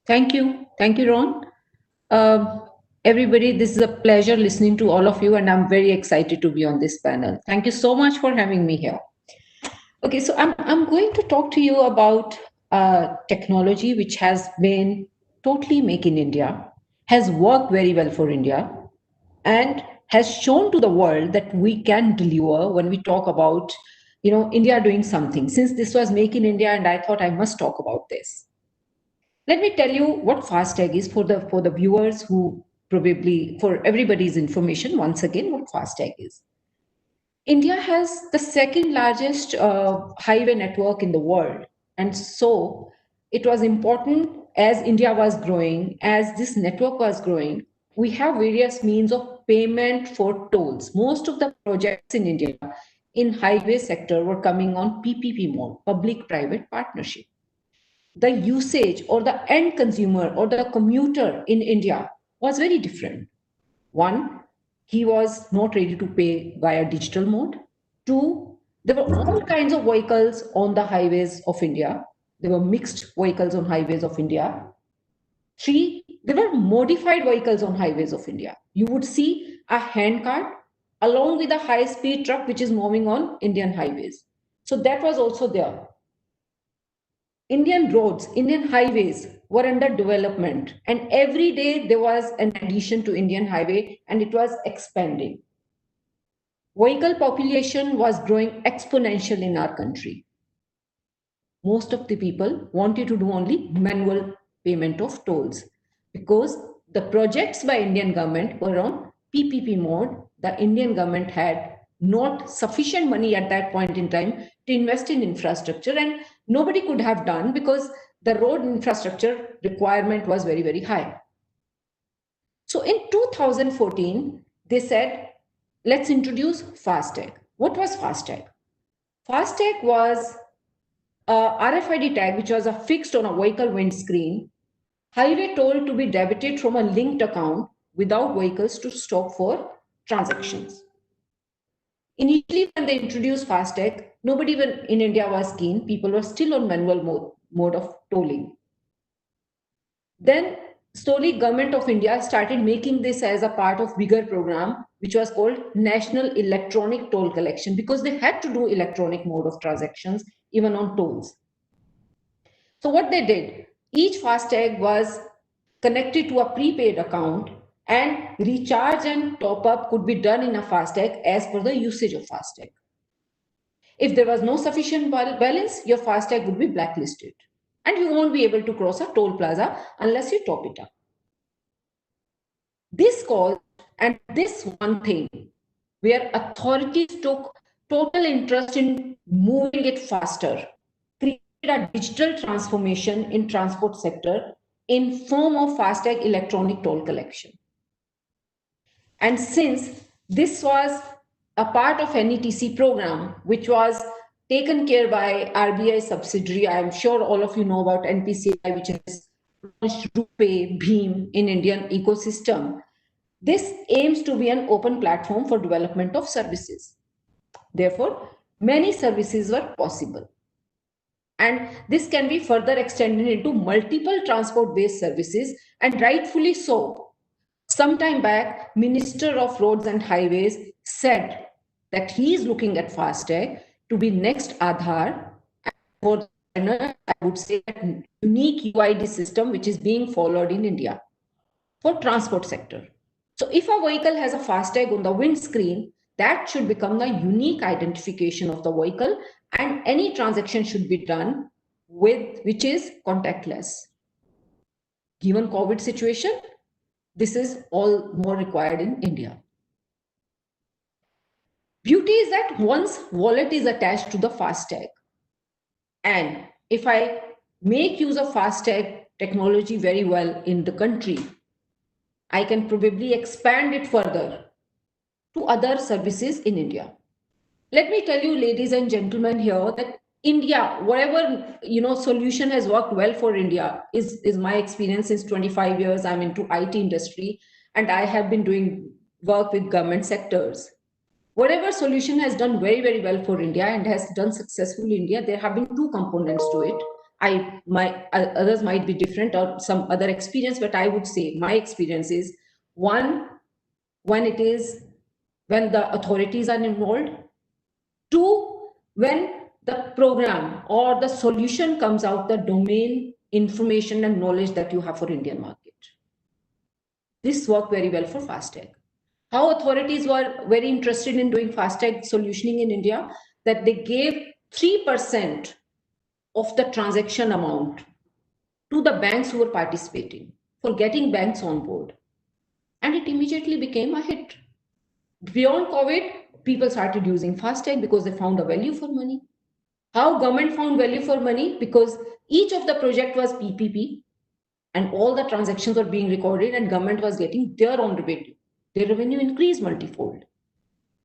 I: Thank you, Ron. Everybody, this is a pleasure listening to all of you, and I'm very excited to be on this panel. Thank you so much for having me here. Okay, so I'm going to talk to you about technology which has been totally made in India, has worked very well for India, and has shown to the world that we can deliver when we talk about, India doing something. Since this was made in India, and I thought I must talk about this. Let me tell you what FASTag is for the viewers who probably, for everybody's information, once again, what FASTag is. India has the second largest highway network in the world. And so it was important, as India was growing, as this network was growing, we have various means of payment for tolls. Most of the projects in India in highway sector were coming on PPP mode, public-private partnership. the usage or the end consumer or the commuter in India was very different. One, he was not ready to pay via digital mode. Two, there were all kinds of vehicles on the highways of India. There were mixed vehicles on highways of India. Three, there were modified vehicles on highways of India. You would see a handcart along with a high-speed truck which is moving on Indian highways. So that was also there. Indian roads, Indian highways were under development, and every day there was an addition to Indian highway and it was expanding. Vehicle population was growing exponentially in our country. Most of the people wanted to do only manual payment of tolls because the projects by Indian government were on PPP mode. The Indian government had not sufficient money at that point in time to invest in infrastructure, and nobody could have done because the road infrastructure requirement was very, very high. So in 2014, they said, let's introduce FASTag. What was FASTag? FASTag was a RFID tag, which was affixed on a vehicle windscreen, highway toll to be debited from a linked account without vehicles to stop for transactions. Initially, when they introduced FASTag, nobody in India was keen. People were still on manual mode of tolling. Then slowly government of India started making this as a part of bigger program, which was called National Electronic Toll Collection, because they had to do electronic mode of transactions even on tolls. So what they did, each FASTag was connected to a prepaid account, and recharge and top up could be done in a FASTag as per the usage of FASTag. If there was no sufficient balance, your FASTag would be blacklisted and you won't be able to cross a toll plaza unless you top it up. This caused, and this one thing where authorities took total interest in moving it faster, created a digital transformation in transport sector in form of FASTag electronic toll collection. And since this was a part of NETC program, which was taken care by RBI subsidiary, I am sure all of you know about NPCI, which is launched RuPay, Bheem in Indian ecosystem. This aims to be an open platform for development of services. Therefore, many services were possible. And this can be further extended into multiple transport-based services, and rightfully so. Sometime back, Minister of Roads and Highways said that he is looking at FASTag to be next Aadhaar, and for I would say a unique UID system which is being followed in India for transport sector. So if a vehicle has a FASTag on the windscreen, that should become the unique identification of the vehicle, and any transaction should be done with which is contactless. Given COVID situation, this is all more required in India. Beauty is that one's wallet is attached to the FASTag. And if I make use of FASTag technology very well in the country, I can probably expand it further to other services in India. Let me tell you, ladies and gentlemen, here that India, whatever solution has worked well for India is my experience. Since 25 years, I'm into IT industry and I have been doing work with government sectors. Whatever solution has done very, very well for India and has done successfully in India, there have been two components to it. Others might be different or some other experience, but I would say my experience is one, when the authorities are involved. Two, when the program or the solution comes out, the domain information and knowledge that you have for Indian market. This worked very well for FASTag. How authorities were very interested in doing FASTag solutioning in India, that they gave 3% of the transaction amount to the banks who were participating for getting banks on board. And it immediately became a hit. Beyond COVID, people started using FASTag because they found a value for money. How government found value for money? Because each of the project was PPP and all the transactions were being recorded and government was getting their own revenue. Their revenue increased multifold.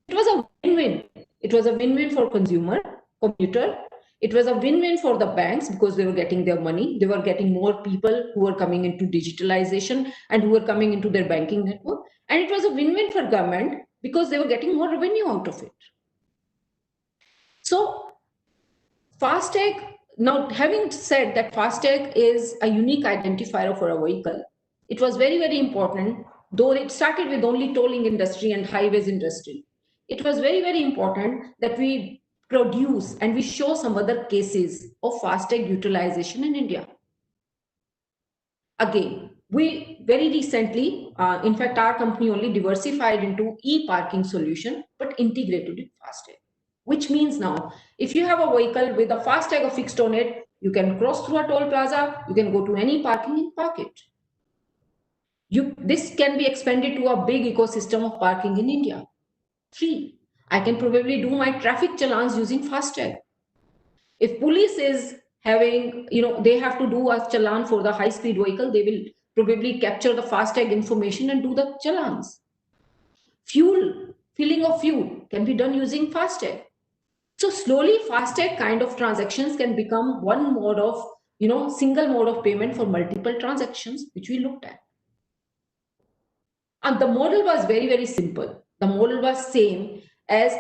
I: It was a win-win. It was a win-win for consumer, commuter. It was a win-win for the banks because they were getting their money. They were getting more people who were coming into digitalization and who were coming into their banking network. And it was a win-win for government because they were getting more revenue out of it. So FASTag, now having said that FASTag is a unique identifier for a vehicle, it was very, very important, though it started with only tolling industry and highways industry. It was very, very important that we produce and we show some other cases of FASTag utilization in India. Again, we very recently, in fact, our company only diversified into e-parking solution, but integrated with FASTag. Which means now, if you have a vehicle with a FASTag affixed on it, you can cross through a toll plaza, you can go to any parking and park it. This can be expanded to a big ecosystem of parking in India. 3, I can probably do my traffic challans using FASTag. If police is having, they have to do a challan for the high-speed vehicle, they will probably capture the FASTag information and do the challans. Filling of fuel can be done using FASTag. So slowly FASTag kind of transactions can become one mode of, single mode of payment for multiple transactions, which we looked at. And the model was very, very simple. The model was same as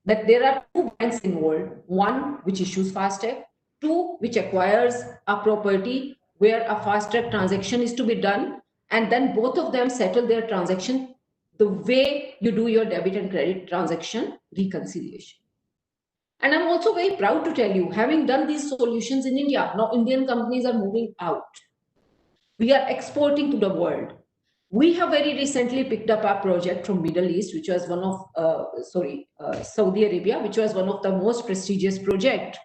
I: that there are 2 banks involved, one which issues FASTag, 2 which acquires a property where a FASTag transaction is to be done, and then both of them settle their transaction the way you do your debit and credit transaction reconciliation. And I'm also very proud to tell you, having done these solutions in India, now Indian companies are moving out. We are exporting to the world. We have very recently picked up a project from Middle East, which was one of, Saudi Arabia, which was one of the most prestigious projects.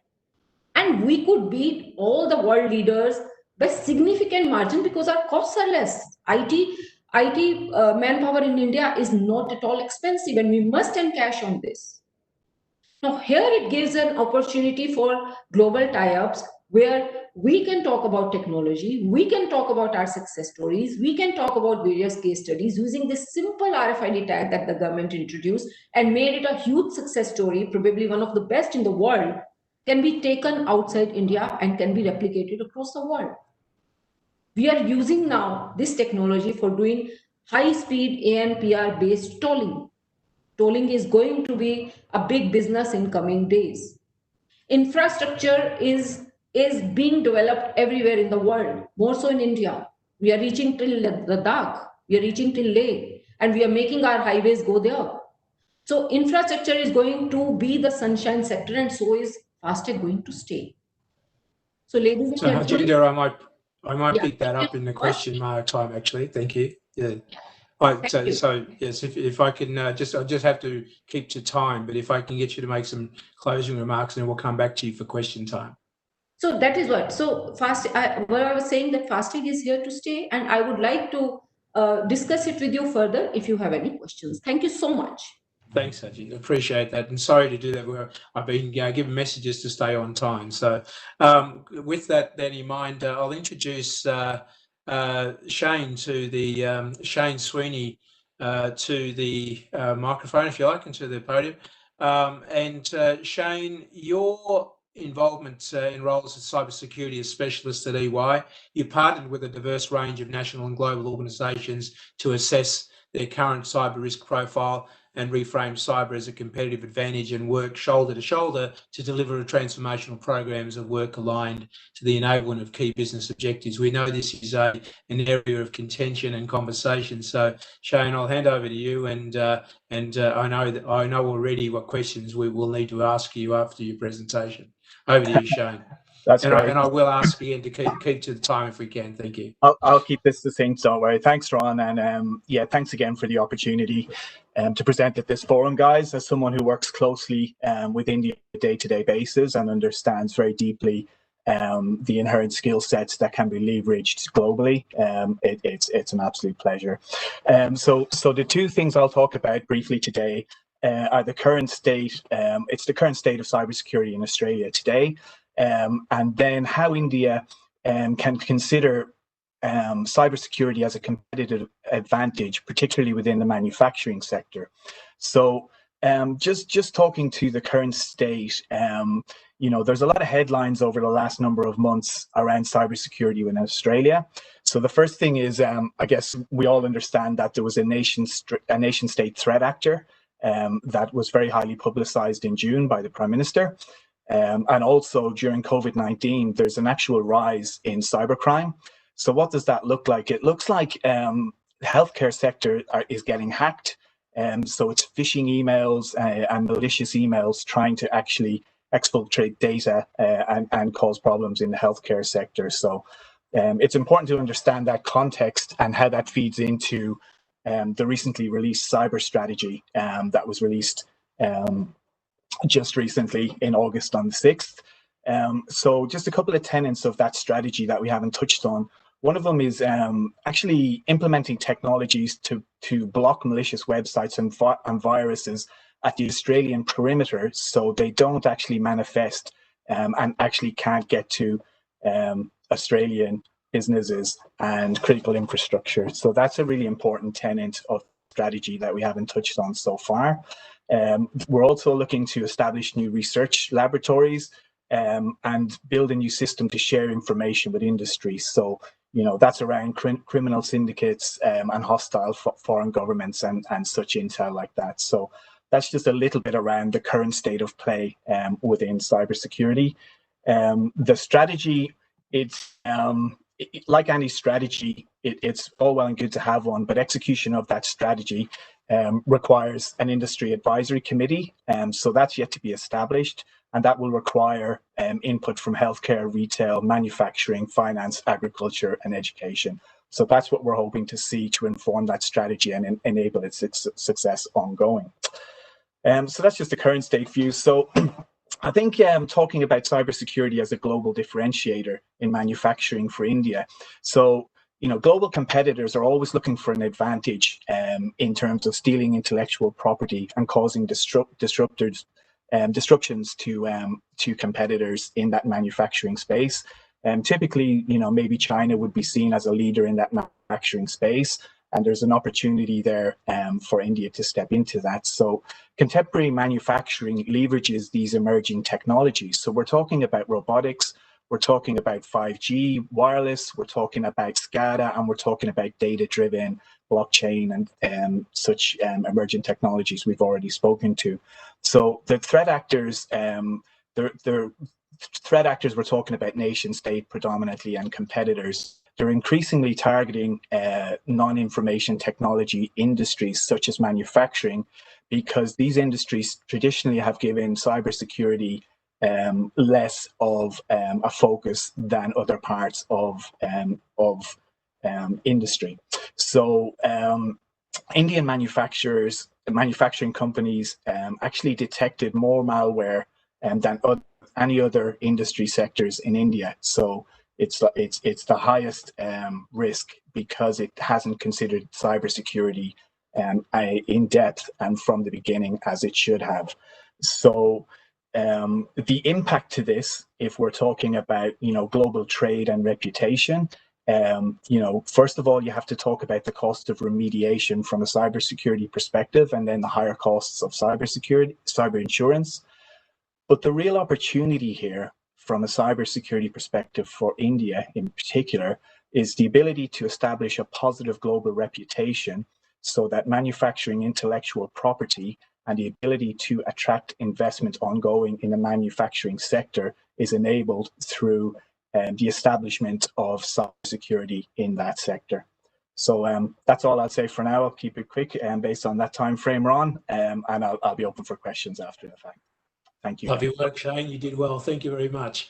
I: And we could beat all the world leaders by significant margin because our costs are less. IT manpower in India is not at all expensive, and we must encash on this. Now, here it gives an opportunity for global tie-ups where we can talk about technology, we can talk about our success stories, we can talk about various case studies using this simple RFID tag that the government introduced and made it a huge success story, probably one of the best in the world, can be taken outside India and can be replicated across the world. We are using now this technology for doing high-speed ANPR based tolling. Tolling is going to be a big business in coming days. Infrastructure is being developed everywhere in the world, more so in India. We are reaching till Ladakh, we are reaching till Leh, and we are making our highways go there. So infrastructure is going to be the sunshine sector, and so is FASTag going to stay. So ladies and gentlemen.
F: Harjinder, I might pick that up in the question mark time, actually. Thank you. Yeah. So yes, if I can I just have to keep to time, but if I can get you to make some closing remarks, and then we'll come back to you for question time.
I: So that is what. So what I was saying, that FASTag is here to stay, and I would like to discuss it with you further if you have any questions. Thank you so much.
F: Thanks, Ajit. Appreciate that, and sorry to do that. I've been given messages to stay on time. So with that then in mind, I'll introduce Shane to the Shane Sweeney to the microphone, if you like, and to the podium. Shane, your involvement in roles as cybersecurity as specialist at EY, you partnered with a diverse range of national and global organisations to assess their current cyber risk profile and reframe cyber as a competitive advantage, and work shoulder to shoulder to deliver transformational programs of work aligned to the enablement of key business objectives. We know this is an area of contention and conversation. So Shane, I'll hand over to you, and I know already what questions we will need to ask you after your presentation. Over to you, Shane.
J: That's great.
F: I will ask again to keep to the time if we can. Thank you.
J: I'll keep this succinct, don't worry. Thanks, Ron, and yeah, thanks again for the opportunity to present at this forum, guys. As someone who works closely within the day-to-day basis and understands very deeply the inherent skill sets that can be leveraged globally, it's an absolute pleasure. So the 2 things I'll talk about briefly today are the current state. It's the current state of cybersecurity in Australia today. And then how India can consider cybersecurity as a competitive advantage, particularly within the manufacturing sector. So just talking to the current state, there's a lot of headlines over the last number of months around cybersecurity in Australia. So the first thing is, I guess we all understand that there was a nation-state threat actor that was very highly publicised in June by the Prime Minister. And also during COVID-19, there's an actual rise in cybercrime. So what does that look like? It looks like the healthcare sector is getting hacked. So it's phishing emails and malicious emails trying to actually exfiltrate data and cause problems in the healthcare sector. So it's important to understand that context and how that feeds into the recently released cyber strategy that was released just recently in August on the 6th. So just a couple of tenets of that strategy that we haven't touched on. One of them is actually implementing technologies to block malicious websites and viruses at the Australian perimeter so they don't actually manifest and actually can't get to Australian businesses and critical infrastructure. So that's a really important tenet of strategy that we haven't touched on so far. We're also looking to establish new research laboratories and build a new system to share information with industry. So, that's around criminal syndicates and hostile foreign governments and such intel like that. So that's just a little bit around the current state of play within cybersecurity. The strategy, like any strategy, it's all well and good to have one, but execution of that strategy requires an industry advisory committee. So that's yet to be established, and that will require input from healthcare, retail, manufacturing, finance, agriculture, and education. So that's what we're hoping to see to inform that strategy and enable its success ongoing. So that's just the current state view. So I think talking about cybersecurity as a global differentiator in manufacturing for India. So, global competitors are always looking for an advantage in terms of stealing intellectual property and causing disruptions to competitors in that manufacturing space. Typically, maybe China would be seen as a leader in that manufacturing space, and there's an opportunity there for India to step into that. So contemporary manufacturing leverages these emerging technologies. So we're talking about robotics, we're talking about 5G, wireless, we're talking about SCADA, and we're talking about data-driven blockchain and such emerging technologies we've already spoken to. So the threat actors, threat actors, we're talking about nation state predominantly and competitors. They're increasingly targeting non-information technology industries such as manufacturing, because these industries traditionally have given cybersecurity less of a focus than other parts of industry. So Indian manufacturing companies actually detected more malware than any other industry sectors in India. So it's the highest risk because it hasn't considered cybersecurity in depth and from the beginning as it should have. So the impact to this, if we're talking about global trade and reputation, first of all, you have to talk about the cost of remediation from a cybersecurity perspective, and then the higher costs of cyber insurance. But the real opportunity here from a cybersecurity perspective for India in particular is the ability to establish a positive global reputation so that manufacturing intellectual property and the ability to attract investment ongoing in the manufacturing sector is enabled through the establishment of cybersecurity in that sector. So that's all I'll say for now. I'll keep it quick based on that time frame, Ron, and I'll be open for questions after the fact. Thank you.
F: Lovely work, Shane. You did well. Thank you very much.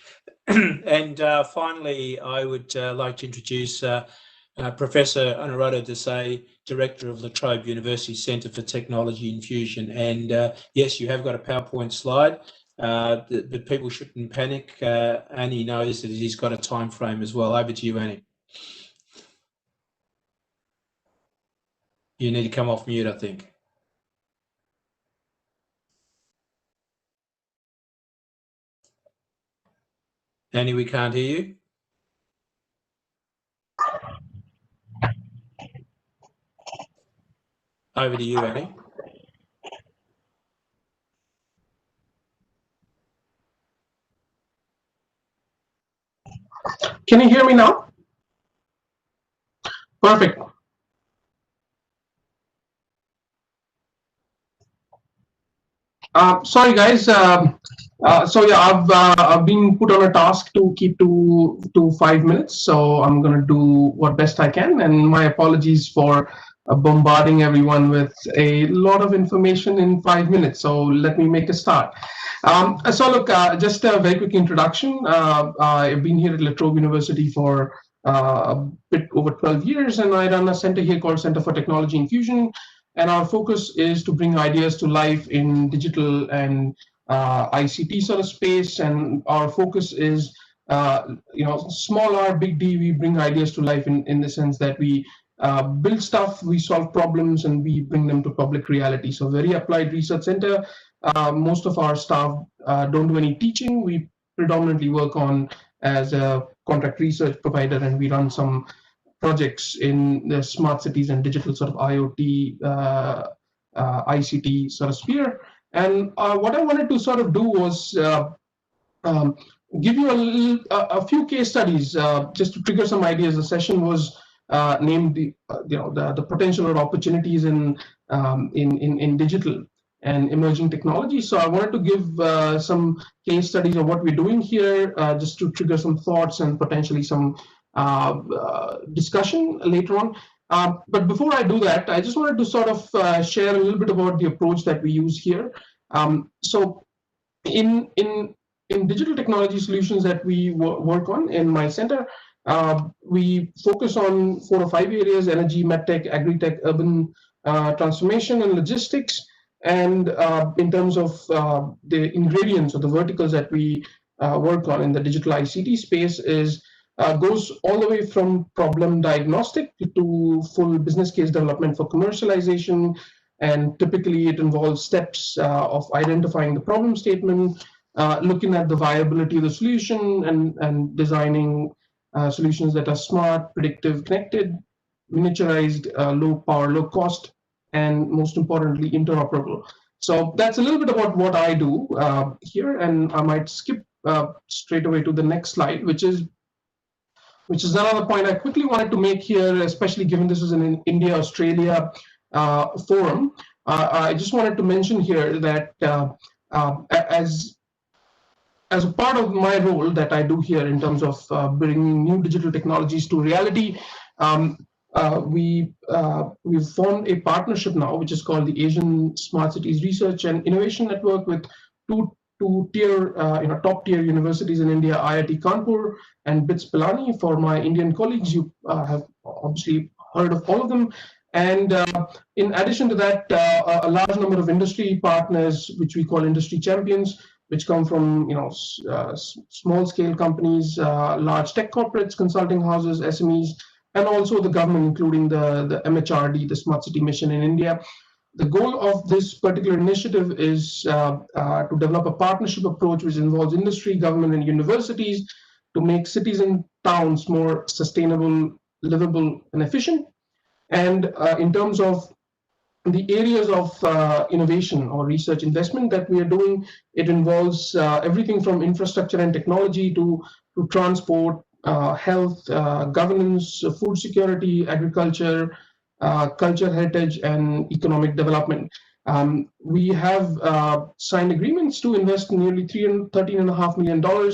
F: And finally, I would like to introduce Professor Anuradha Desai, Director of La Trobe University Centre for Technology Infusion. And yes, you have got a PowerPoint slide, but people shouldn't panic. Annie knows that he's got a time frame as well. Over to you, Annie. You need to come off mute, I think. Annie, we can't hear you. Over to you, Annie.
K: Can you hear me now? Perfect. Sorry, guys. So yeah, I've been put on a task to keep to 5 minutes. So I'm gonna do what best I can, and my apologies for bombarding everyone with a lot of information in 5 minutes. So let me make a start. So look, just a very quick introduction. I've been here at La Trobe University for a bit over 12 years, and I run a center here called Center for Technology Infusion. And our focus is to bring ideas to life in digital and ICT sort of space. And our focus is, small R, big D. We bring ideas to life in the sense that we build stuff, we solve problems, and we bring them to public reality. So very applied research center. Most of our staff don't do any teaching. We predominantly work on as a contract research provider, and we run some projects in the smart cities and digital sort of IoT, ICT sort of sphere. And what I wanted to sort of do was give you a few case studies just to trigger some ideas. The session was named the potential or opportunities in digital and emerging technology. So I wanted to give some case studies of what we're doing here, just to trigger some thoughts and potentially some discussion later on. But before I do that, I just wanted to sort of share a little bit about the approach that we use here. So in digital technology solutions that we work on in my center, we focus on 4 or 5 areas: energy, medtech, agri-tech, urban transformation, and logistics. And in terms of the ingredients or the verticals that we work on in the digital ICT space is goes all the way from problem diagnostic to full business case development for commercialization. And typically it involves steps of identifying the problem statement, looking at the viability of the solution, and designing solutions that are smart, predictive, connected, miniaturized, low power, low cost, and most importantly, interoperable. So that's a little bit about what I do here, and I might skip straight away to the next slide, which is another point I quickly wanted to make here, especially given this is an India-Australia forum. I just wanted to mention here that as a part of my role that I do here in terms of bringing new digital technologies to reality, we've formed a partnership now, which is called the Asian Smart Cities Research and Innovation Network, with two top tier universities in India, IIT Kanpur and BITS Pilani. For my Indian colleagues, you have obviously heard of all of them. And in addition to that, a large number of industry partners, which we call industry champions, which come from small scale companies, large tech corporates, consulting houses, SMEs, and also the government, including the MHRD, the Smart City Mission in India. The goal of this particular initiative is to develop a partnership approach which involves industry, government, and universities to make cities and towns more sustainable, livable, and efficient. And in terms of the areas of innovation or research investment that we are doing, it involves everything from infrastructure and technology to transport, health, governance, food security, agriculture, culture, heritage, and economic development. We have signed agreements to invest nearly $13.5 million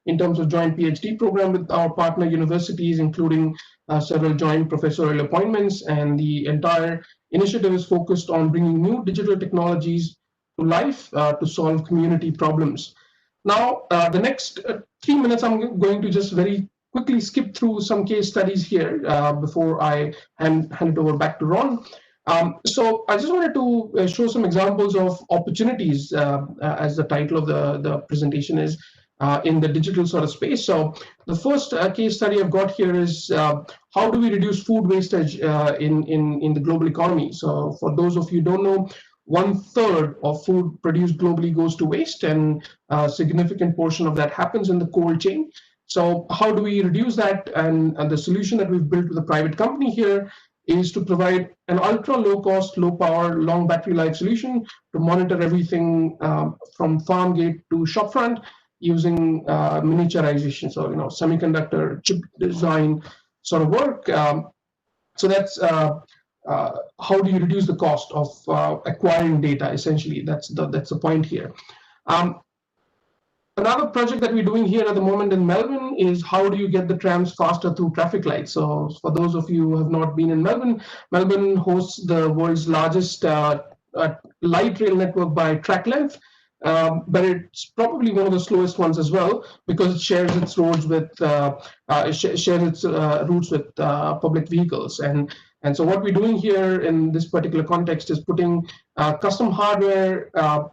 K: in terms of joint PhD program with our partner universities, including several joint professorial appointments. And the entire initiative is focused on bringing new digital technologies to life to solve community problems. Now, the next 3 minutes, I'm going to just very quickly skip through some case studies here before I hand it over back to Ron. So I just wanted to show some examples of opportunities, as the title of the presentation is, in the digital sort of space. So the first case study I've got here is how do we reduce food wastage in the global economy? So for those of you who don't know, 1/3 of food produced globally goes to waste, and a significant portion of that happens in the cold chain. So how do we reduce that? And the solution that we've built with a private company here is to provide an ultra low cost, low power, long battery life solution to monitor everything from farm gate to shop front, using miniaturization, so semiconductor chip design sort of work. So that's how do you reduce the cost of acquiring data? Essentially, that's the point here. Another project that we're doing here at the moment in Melbourne is how do you get the trams faster through traffic lights? So for those of you who have not been in Melbourne, Melbourne hosts the world's largest light rail network by track length, but it's probably one of the slowest ones as well because it shares its roads with routes with public vehicles. And so what we're doing here in this particular context is putting custom hardware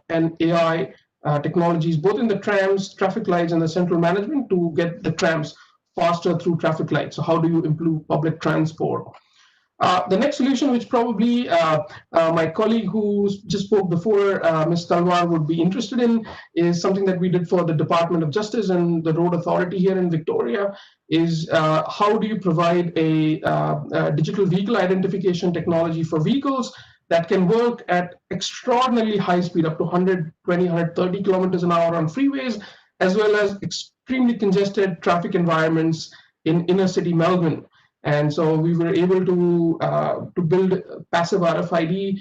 K: and AI technologies both in the trams, traffic lights, and the central management to get the trams faster through traffic lights. So how do you improve public transport? The next solution, which probably my colleague who just spoke before, Ms. Talwar, would be interested in, is something that we did for the Department of Justice and the Road Authority here in Victoria, is how do you provide a digital vehicle identification technology for vehicles that can work at extraordinarily high speed, up to 120, 130 kilometers an hour on freeways, as well as extremely congested traffic environments in inner city Melbourne. And so we were able to build a passive RFID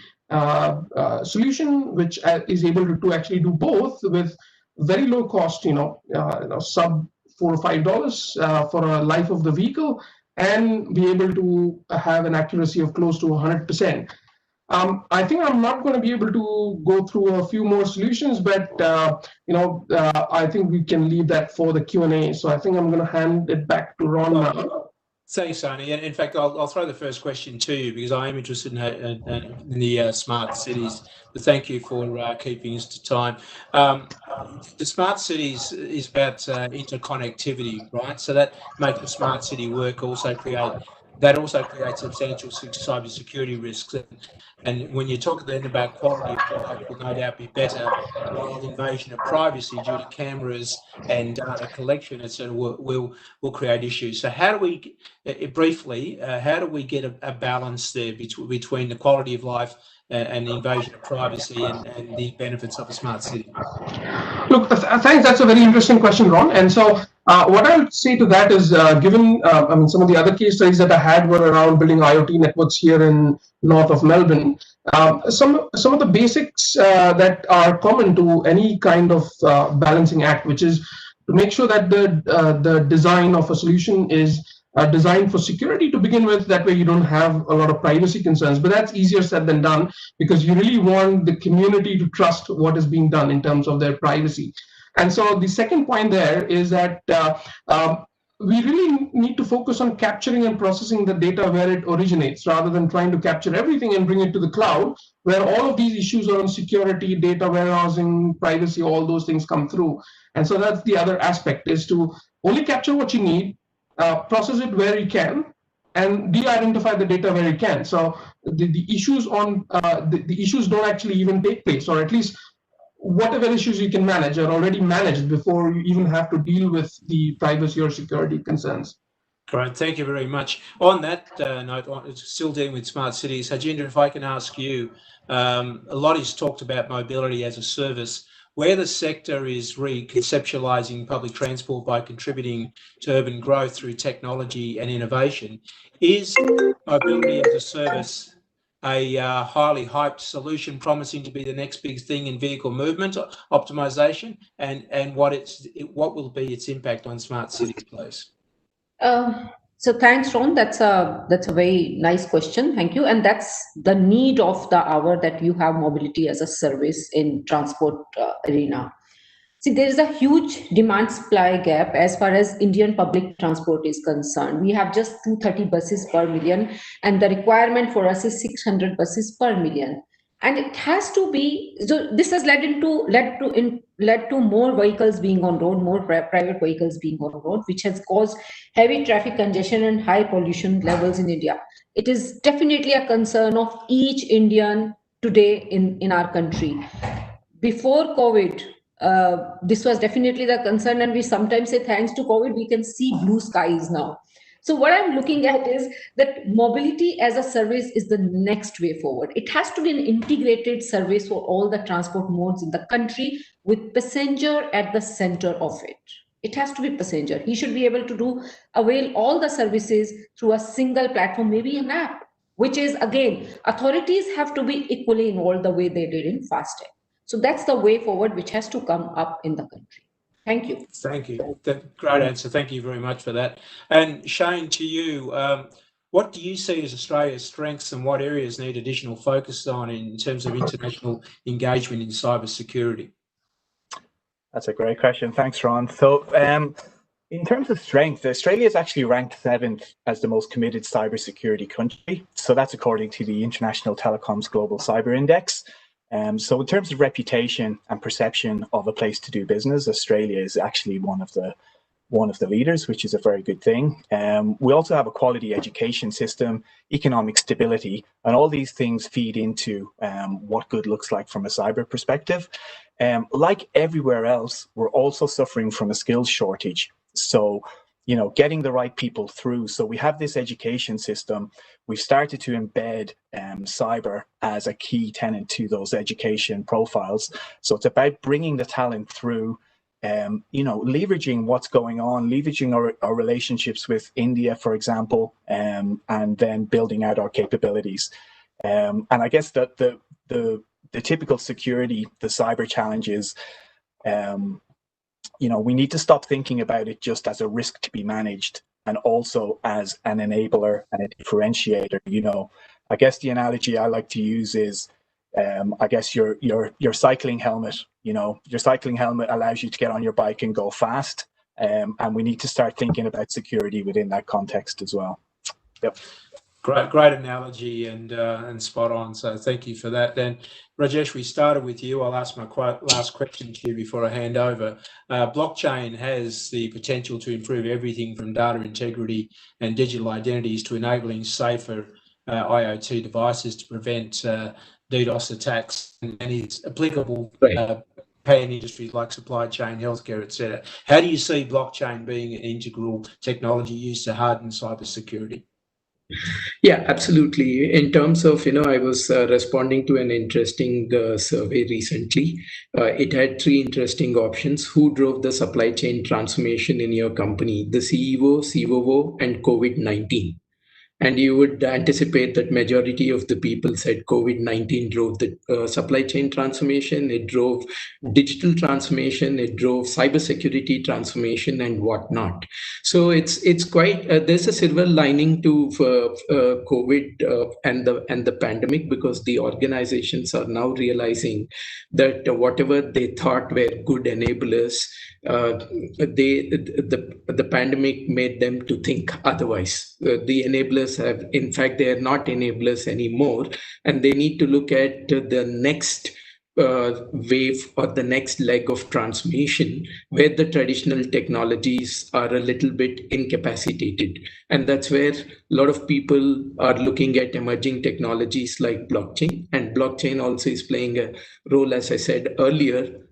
K: solution, which is able to actually do both with very low cost, sub $4 or $5 for a life of the vehicle, and be able to have an accuracy of close to 100%. I think I'm not going to be able to go through a few more solutions, but I think we can leave that for the Q&A. So I think I'm going to hand it back to Ron now.
F: Thanks, Sani. And in fact, I'll throw the first question to you because I am interested in the smart cities. But thank you for keeping us to time. The smart cities is about interconnectivity, right? So that makes the smart city work also creates substantial cybersecurity risks. And when you talk then about quality of life, will no doubt be better, while invasion of privacy due to cameras and data collection, etc., will create issues. So how do we, briefly, how do we get a balance there between the quality of life and the invasion of privacy and the benefits of a smart city?
K: Look, thanks. That's a very interesting question, Ron. And so what I would say to that is, given some of the other case studies that I had were around building IoT networks here in north of Melbourne. Some of the basics that are common to any kind of balancing act, which is to make sure that the design of a solution is designed for security to begin with. That way you don't have a lot of privacy concerns, but that's easier said than done because you really want the community to trust what is being done in terms of their privacy. And so the second point there is that we really need to focus on capturing and processing the data where it originates rather than trying to capture everything and bring it to the cloud, where all of these issues around security, data warehousing, privacy, all those things come through. And so that's the other aspect, is to only capture what you need, process it where you can, and de-identify the data where you can. So the issues on the issues don't actually even take place, or at least whatever issues you can manage are already managed before you even have to deal with the privacy or security concerns.
F: Great, thank you very much. On that note, still dealing with smart cities, Harjinder, if I can ask you, a lot is talked about mobility as a service. Where the sector is reconceptualizing public transport by contributing to urban growth through technology and innovation, is mobility as a service a highly hyped solution promising to be the next big thing in vehicle movement optimization, and what will be its impact on smart cities, please?
I: So thanks, Ron. That's a very nice question. Thank you. And that's the need of the hour, that you have mobility as a service in transport arena. See, there is a huge demand-supply gap as far as Indian public transport is concerned. We have just 230 buses per million, and the requirement for us is 600 buses per million. And it has to be, so this has led to more vehicles being on road, more private vehicles being on road, which has caused heavy traffic congestion and high pollution levels in India. It is definitely a concern of each Indian today in our country. Before COVID, this was definitely the concern, and we sometimes say thanks to COVID, we can see blue skies now. So what I'm looking at is that mobility as a service is the next way forward. It has to be an integrated service for all the transport modes in the country with passenger at the center of it. It has to be passenger. He should be able to avail all the services through a single platform, maybe an app, which is, again, authorities have to be equally involved the way they did in FASTag. So that's the way forward which has to come up in the country. Thank you.
F: Thank you. Great answer. Thank you very much for that. And Shane, to you, what do you see as Australia's strengths and what areas need additional focus on in terms of international engagement in cybersecurity?
J: That's a great question. Thanks, Ron. So in terms of strength, Australia is actually ranked 7th as the most committed cybersecurity country. So that's according to the International Telecoms Global Cyber Index. So in terms of reputation and perception of a place to do business, Australia is actually one of the leaders, which is a very good thing. We also have a quality education system, economic stability, and all these things feed into what good looks like from a cyber perspective. Like everywhere else, we're also suffering from a skills shortage. So, you know, getting the right people through. So we have this education system. We've started to embed cyber as a key tenet to those education profiles. So it's about bringing the talent through, you know, leveraging what's going on, leveraging our relationships with India, for example, and then building out our capabilities. And I guess that the typical security, the cyber challenges, you know, we need to stop thinking about it just as a risk to be managed and also as an enabler and a differentiator. You know, I guess the analogy I like to use is, I guess your cycling helmet. You know, your cycling helmet allows you to get on your bike and go fast, and we need to start thinking about security within that context as well. Yep.
F: Great analogy and spot on. So thank you for that. Then, Rajesh, we started with you. I'll ask my last question to you before I hand over. Blockchain has the potential to improve everything from data integrity and digital identities to enabling safer IoT devices to prevent DDoS attacks, and it's applicable pan industries like supply chain, healthcare, etc. How do you see blockchain being an integral technology used to harden cybersecurity?
H: Yeah, absolutely. In terms of, I was responding to an interesting survey recently. It had 3 interesting options. Who drove the supply chain transformation in your company? The CEO, COO, and COVID-19. And you would anticipate that majority of the people said COVID-19 drove the supply chain transformation, it drove digital transformation, it drove cybersecurity transformation and whatnot. So it's quite, there's a silver lining to COVID and the pandemic, because the organizations are now realizing that whatever they thought were good enablers, the pandemic made them to think otherwise. The enablers have, in fact, they are not enablers anymore, and they need to look at the next wave or the next leg of transformation where the traditional technologies are a little bit incapacitated. And that's where a lot of people are looking at emerging technologies like blockchain. And blockchain also is playing a role, as I said earlier,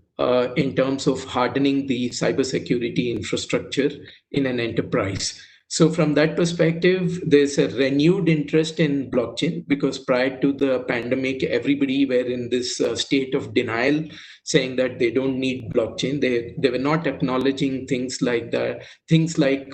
H: in terms of hardening the cybersecurity infrastructure in an enterprise. So from that perspective, there's a renewed interest in blockchain, because prior to the pandemic, everybody were in this state of denial, saying that they don't need blockchain. They were not acknowledging things like that, things like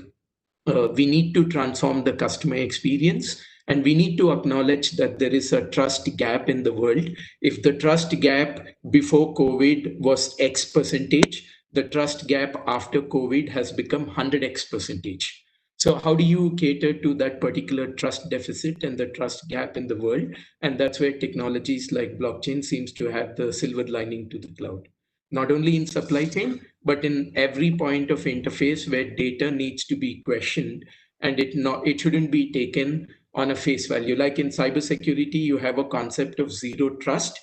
H: we need to transform the customer experience, and we need to acknowledge that there is a trust gap in the world. If the trust gap before COVID was X percentage, the trust gap after COVID has become 100X percentage. So how do you cater to that particular trust deficit and the trust gap in the world? And that's where technologies like blockchain seems to have the silver lining to the cloud. Not only in supply chain, but in every point of interface where data needs to be questioned, and it shouldn't be taken on a face value. Like in cybersecurity, you have a concept of zero trust.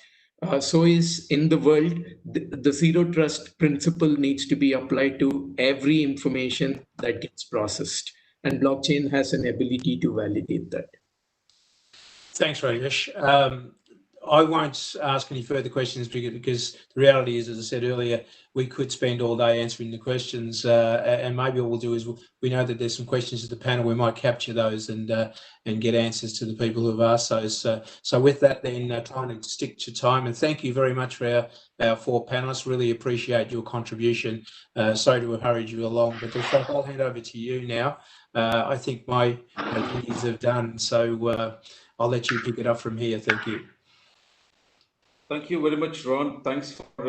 H: So is in the world, the zero trust principle needs to be applied to every information that gets processed. And blockchain has an ability to validate that.
F: Thanks, Rajesh. I won't ask any further questions because the reality is, as I said earlier, we could spend all day answering the questions, and maybe what we'll do is we know that there's some questions at the panel. We might capture those and get answers to the people who have asked those. So with that, then trying to stick to time, and thank you very much for our four panelists. Really appreciate your contribution. Sorry to have hurried you along, but Dashrath, I'll hand over to you now. I think my duties have done, so I'll let you pick it up from here. Thank you.
A: Thank you very much, Ron. Thanks for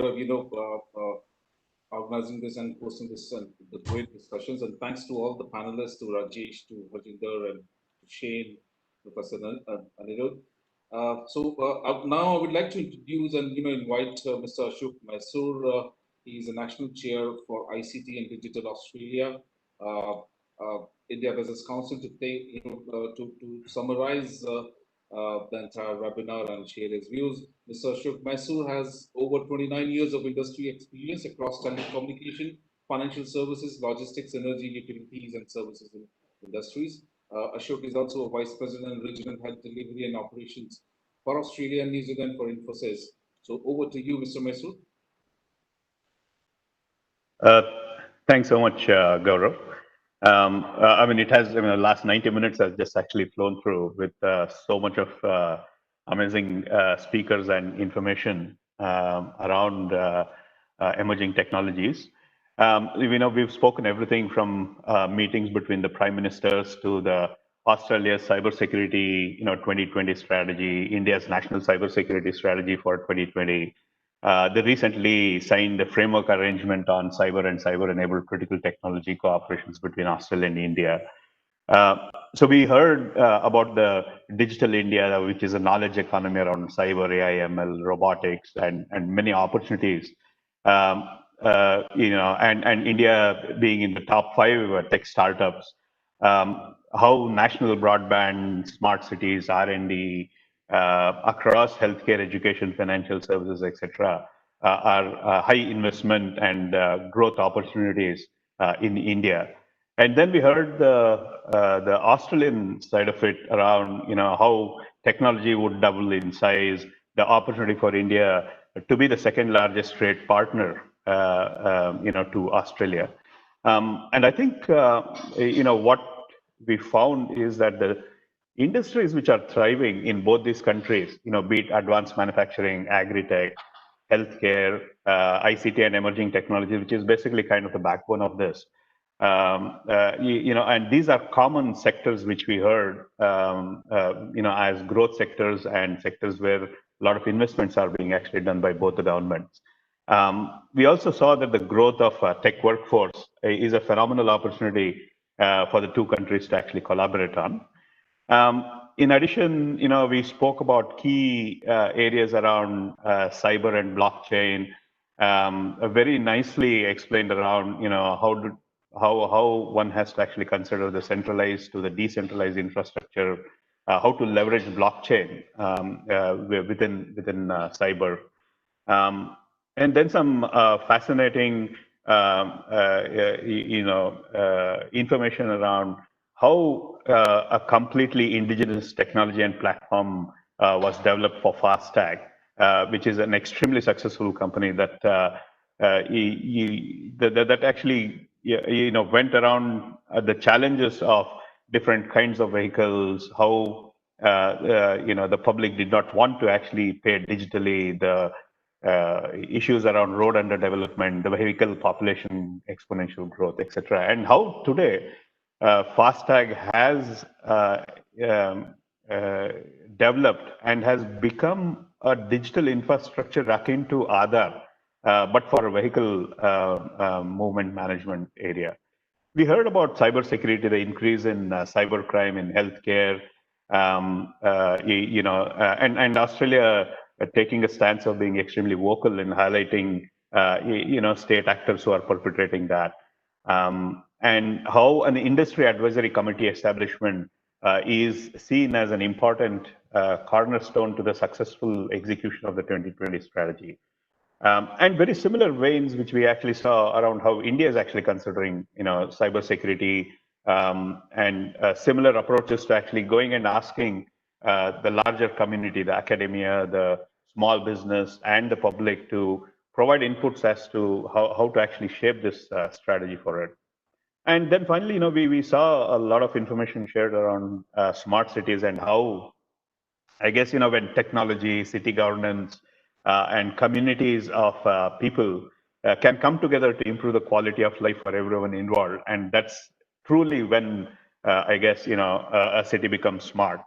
A: organizing this and hosting this and the great discussions. And thanks to all the panelists, to Rajesh, to Harjinder, and to Shane, Professor Anirudh. Now I would like to introduce and invite Mr. Ashok Mysore. He is a national chair for ICT and Digital Australia, India Business Council, to summarize the entire webinar and share his views. Mr. Ashok Mysore has over 29 years of industry experience across telecommunication, financial services, logistics, energy, utilities, and services industries. Ashok is also a Vice President and Regional Head Delivery and Operations for Australia and New Zealand for Infosys. So over to you, Mr. Mysore.
L: Thanks so much, Gaurav. I mean, the last 90 minutes has just actually flown through with so much of amazing speakers and information around emerging technologies. We've spoken everything from meetings between the prime ministers to the Australia's cybersecurity, 2020 strategy, India's national cybersecurity strategy for 2020. They recently signed a framework arrangement on cyber and cyber-enabled critical technology cooperations between Australia and India. So we heard about the digital India, which is a knowledge economy around cyber, AI, ML, robotics, and many opportunities. And India being in the top 5 tech startups. How national broadband, smart cities, R&D, across healthcare, education, financial services, etc., are high investment and growth opportunities in India. And then we heard the Australian side of it around, how technology would double in size, the opportunity for India to be the second largest trade partner, to Australia. And I think, what we found is that the industries which are thriving in both these countries, be it advanced manufacturing, agri-tech, healthcare, ICT and emerging technology, which is basically kind of the backbone of this. And these are common sectors which we heard, as growth sectors and sectors where a lot of investments are being actually done by both the governments. We also saw that the growth of tech workforce is a phenomenal opportunity for the two countries to actually collaborate on. In addition, we spoke about key areas around cyber and blockchain, very nicely explained around, how one has to actually consider the centralized to the decentralized infrastructure, how to leverage blockchain within cyber. And then some fascinating, information around how a completely indigenous technology and platform was developed for FastTag, which is an extremely successful company that actually went around the challenges of different kinds of vehicles, how the public did not want to actually pay digitally, the issues around road underdevelopment, the vehicle population exponential growth, etc. And how today FastTag has developed and has become a digital infrastructure akin to Aadhaar, but for a vehicle movement management area. We heard about cybersecurity, the increase in cybercrime in healthcare, and Australia taking a stance of being extremely vocal in highlighting, state actors who are perpetrating that. And how an industry advisory committee establishment is seen as an important cornerstone to the successful execution of the 2020 strategy. And very similar veins, which we actually saw around how India is actually considering, cybersecurity, and similar approaches to actually going and asking the larger community, the academia, the small business, and the public to provide inputs as to how to actually shape this strategy for it. And then finally, we saw a lot of information shared around smart cities and how, I guess, when technology, city governance, and communities of people can come together to improve the quality of life for everyone involved. And that's truly when, I guess, a city becomes smart.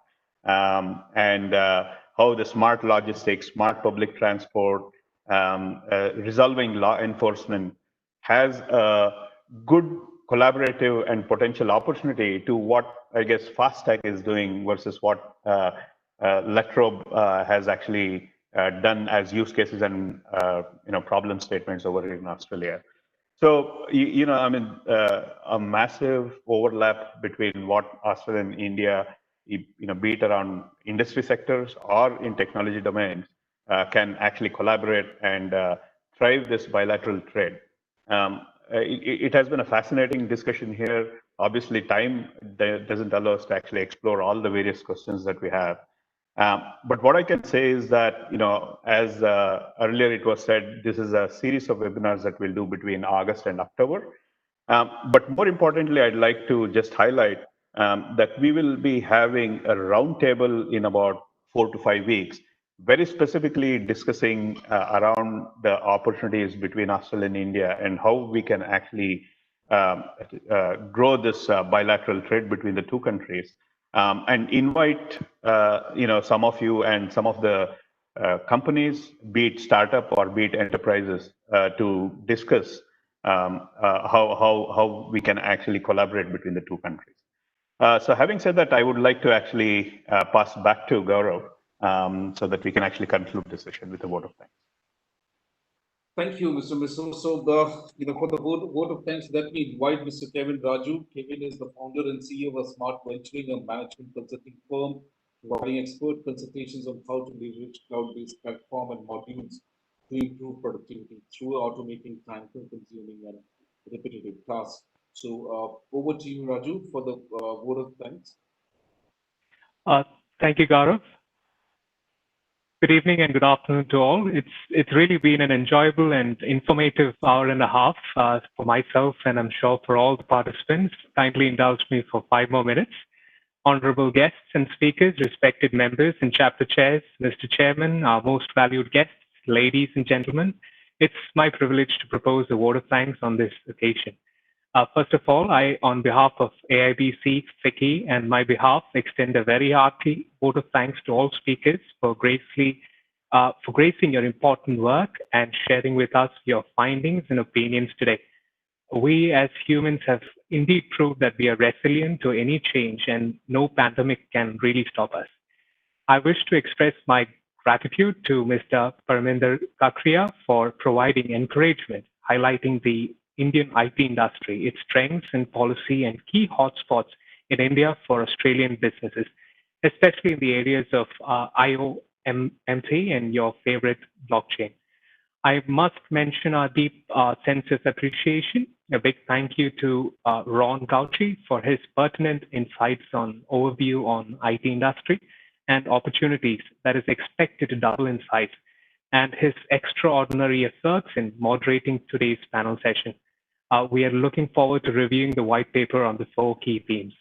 L: And how the smart logistics, smart public transport, resolving law enforcement has a good collaborative and potential opportunity to what, I guess, FastTech is doing versus what Latrobe has actually done as use cases and problem statements over here in Australia. So a massive overlap between what Australia and India, be it around industry sectors or in technology domains, can actually collaborate and thrive this bilateral trade. It has been a fascinating discussion here. Obviously, time doesn't allow us to actually explore all the various questions that we have. But what I can say is that, as earlier it was said, this is a series of webinars that we'll do between August and October. But more importantly, I'd like to just highlight that we will be having a roundtable in about 4 to 5 weeks, very specifically discussing around the opportunities between Australia and India and how we can actually grow this bilateral trade between the two countries. And invite some of you and some of the companies, be it startup or be it enterprises, to discuss how we can actually collaborate between the two countries. So having said that, I would like to actually pass back to Gaurav so that we can actually conclude the session with a vote of thanks.
A: Thank you, Mr. Misro. So for the vote of thanks, let me invite Mr. Kevin Raju. Kevin is the founder and CEO of a smart venturing and management consulting firm, providing expert consultations on how to leverage cloud-based platform and modules to improve productivity through automating time-consuming and repetitive tasks. So over to you, Raju, for the vote of thanks.
M: Thank you, Gaurav. Good evening and good afternoon to all. It's really been an enjoyable and informative hour and a half for myself, and I'm sure for all the participants. Kindly indulge me for 5 more minutes. Honorable guests and speakers, respected members and chapter chairs, Mr. Chairman, our most valued guests, ladies and gentlemen, it's my privilege to propose a vote of thanks on this occasion. First of all, I, on behalf of AIBC, FICCI, and my behalf, extend a very hearty vote of thanks to all speakers for gracing your important work and sharing with us your findings and opinions today. We as humans have indeed proved that we are resilient to any change and no pandemic can really stop us. I wish to express my gratitude to Mr. Parminder Kakria for providing encouragement, highlighting the Indian IT industry, its strengths and policy and key hotspots in India for Australian businesses, especially in the areas of IoMT and your favorite blockchain. I must mention our deep sense of appreciation. A big thank you to Ron Gauchi for his pertinent insights on overview on IT industry and opportunities that is expected to double in size, and his extraordinary efforts in moderating today's panel session. We are looking forward to reviewing the white paper on the 4 key themes.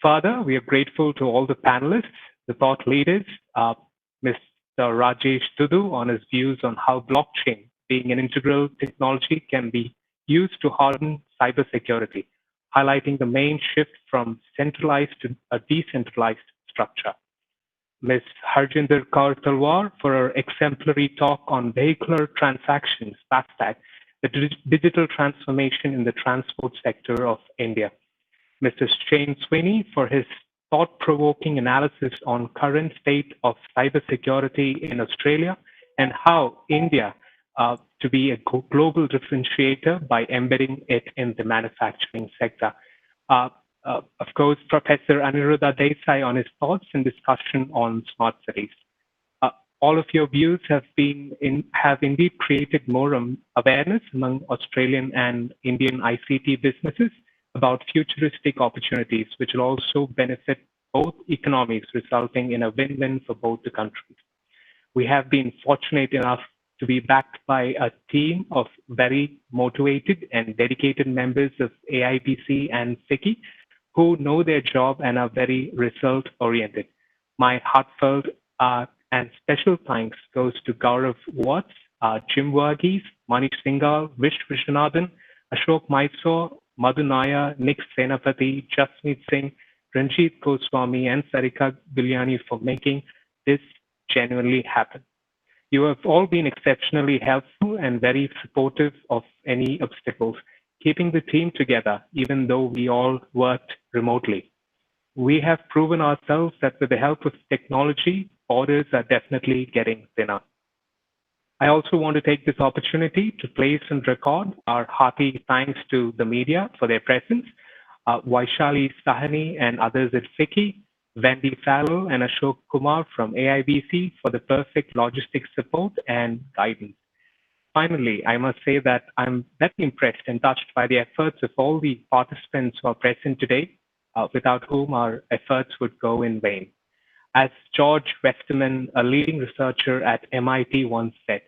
M: Further, we are grateful to all the panelists, the thought leaders, Mr. Rajesh Dudu on his views on how blockchain, being an integral technology, can be used to harden cybersecurity, highlighting the main shift from centralized to a decentralized structure. Ms. Harjinder Kaur Talwar for her exemplary talk on vehicular transactions, FastTech, the digital transformation in the transport sector of India. Mr. Shane Sweeney for his thought-provoking analysis on current state of cybersecurity in Australia and how India to be a global differentiator by embedding it in the manufacturing sector. Of course, Professor Aniruddha Desai on his thoughts and discussion on smart cities. All of your views have indeed created more awareness among Australian and Indian ICT businesses about futuristic opportunities, which will also benefit both economies, resulting in a win-win for both the countries. We have been fortunate enough to be backed by a team of very motivated and dedicated members of AIBC and FICCI who know their job and are very result-oriented. My heartfelt and special thanks goes to Gaurav Watts, Jim Varghese, Manish Singhal, Vish Vishwanathan, Ashok Mysore, Madhu Naya, Nick Senapati, Jasmeet Singh, Ranjit Goswami, and Sarika Bilyani for making this genuinely happen. You have all been exceptionally helpful and very supportive of any obstacles, keeping the team together even though we all worked remotely. We have proven ourselves that with the help of technology, borders are definitely getting thinner. I also want to take this opportunity to place and record our hearty thanks to the media for their presence, Vaishali Sahani and others at FICCI, Wendy Fallow and Ashok Kumar from AIBC for the perfect logistics support and guidance. Finally, I must say that I'm very impressed and touched by the efforts of all the participants who are present today, without whom our efforts would go in vain. As George Westerman, a leading researcher at MIT, once said,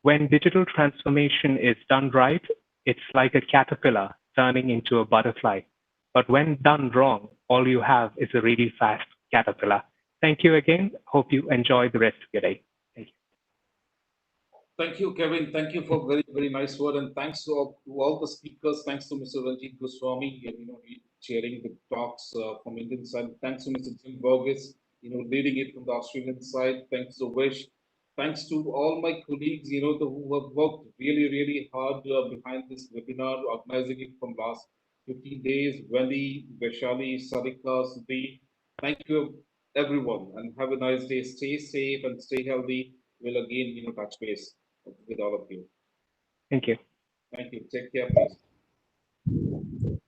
M: when digital transformation is done right, it's like a caterpillar turning into a butterfly. But when done wrong, all you have is a really fast caterpillar. Thank you again. Hope you enjoy the rest of your day. Thank you.
A: Thank you, Kevin. Thank you for very, very nice word. And thanks to all the speakers. Thanks to Mr. Ranjit Goswami, chairing the talks from Indian side. Thanks to Mr. Jim Burgess, leading it from the Australian side. Thanks to Vish. Thanks to all my colleagues, who have worked really, really hard behind this webinar, organizing it from last 15 days. Wendy, Vaishali, Sarika, Sudhi. Thank you, everyone, and have a nice day. Stay safe and stay healthy. We'll again, touch base with all of you.
M: Thank you.
A: Thank you. Take care, please.
E: Thank you.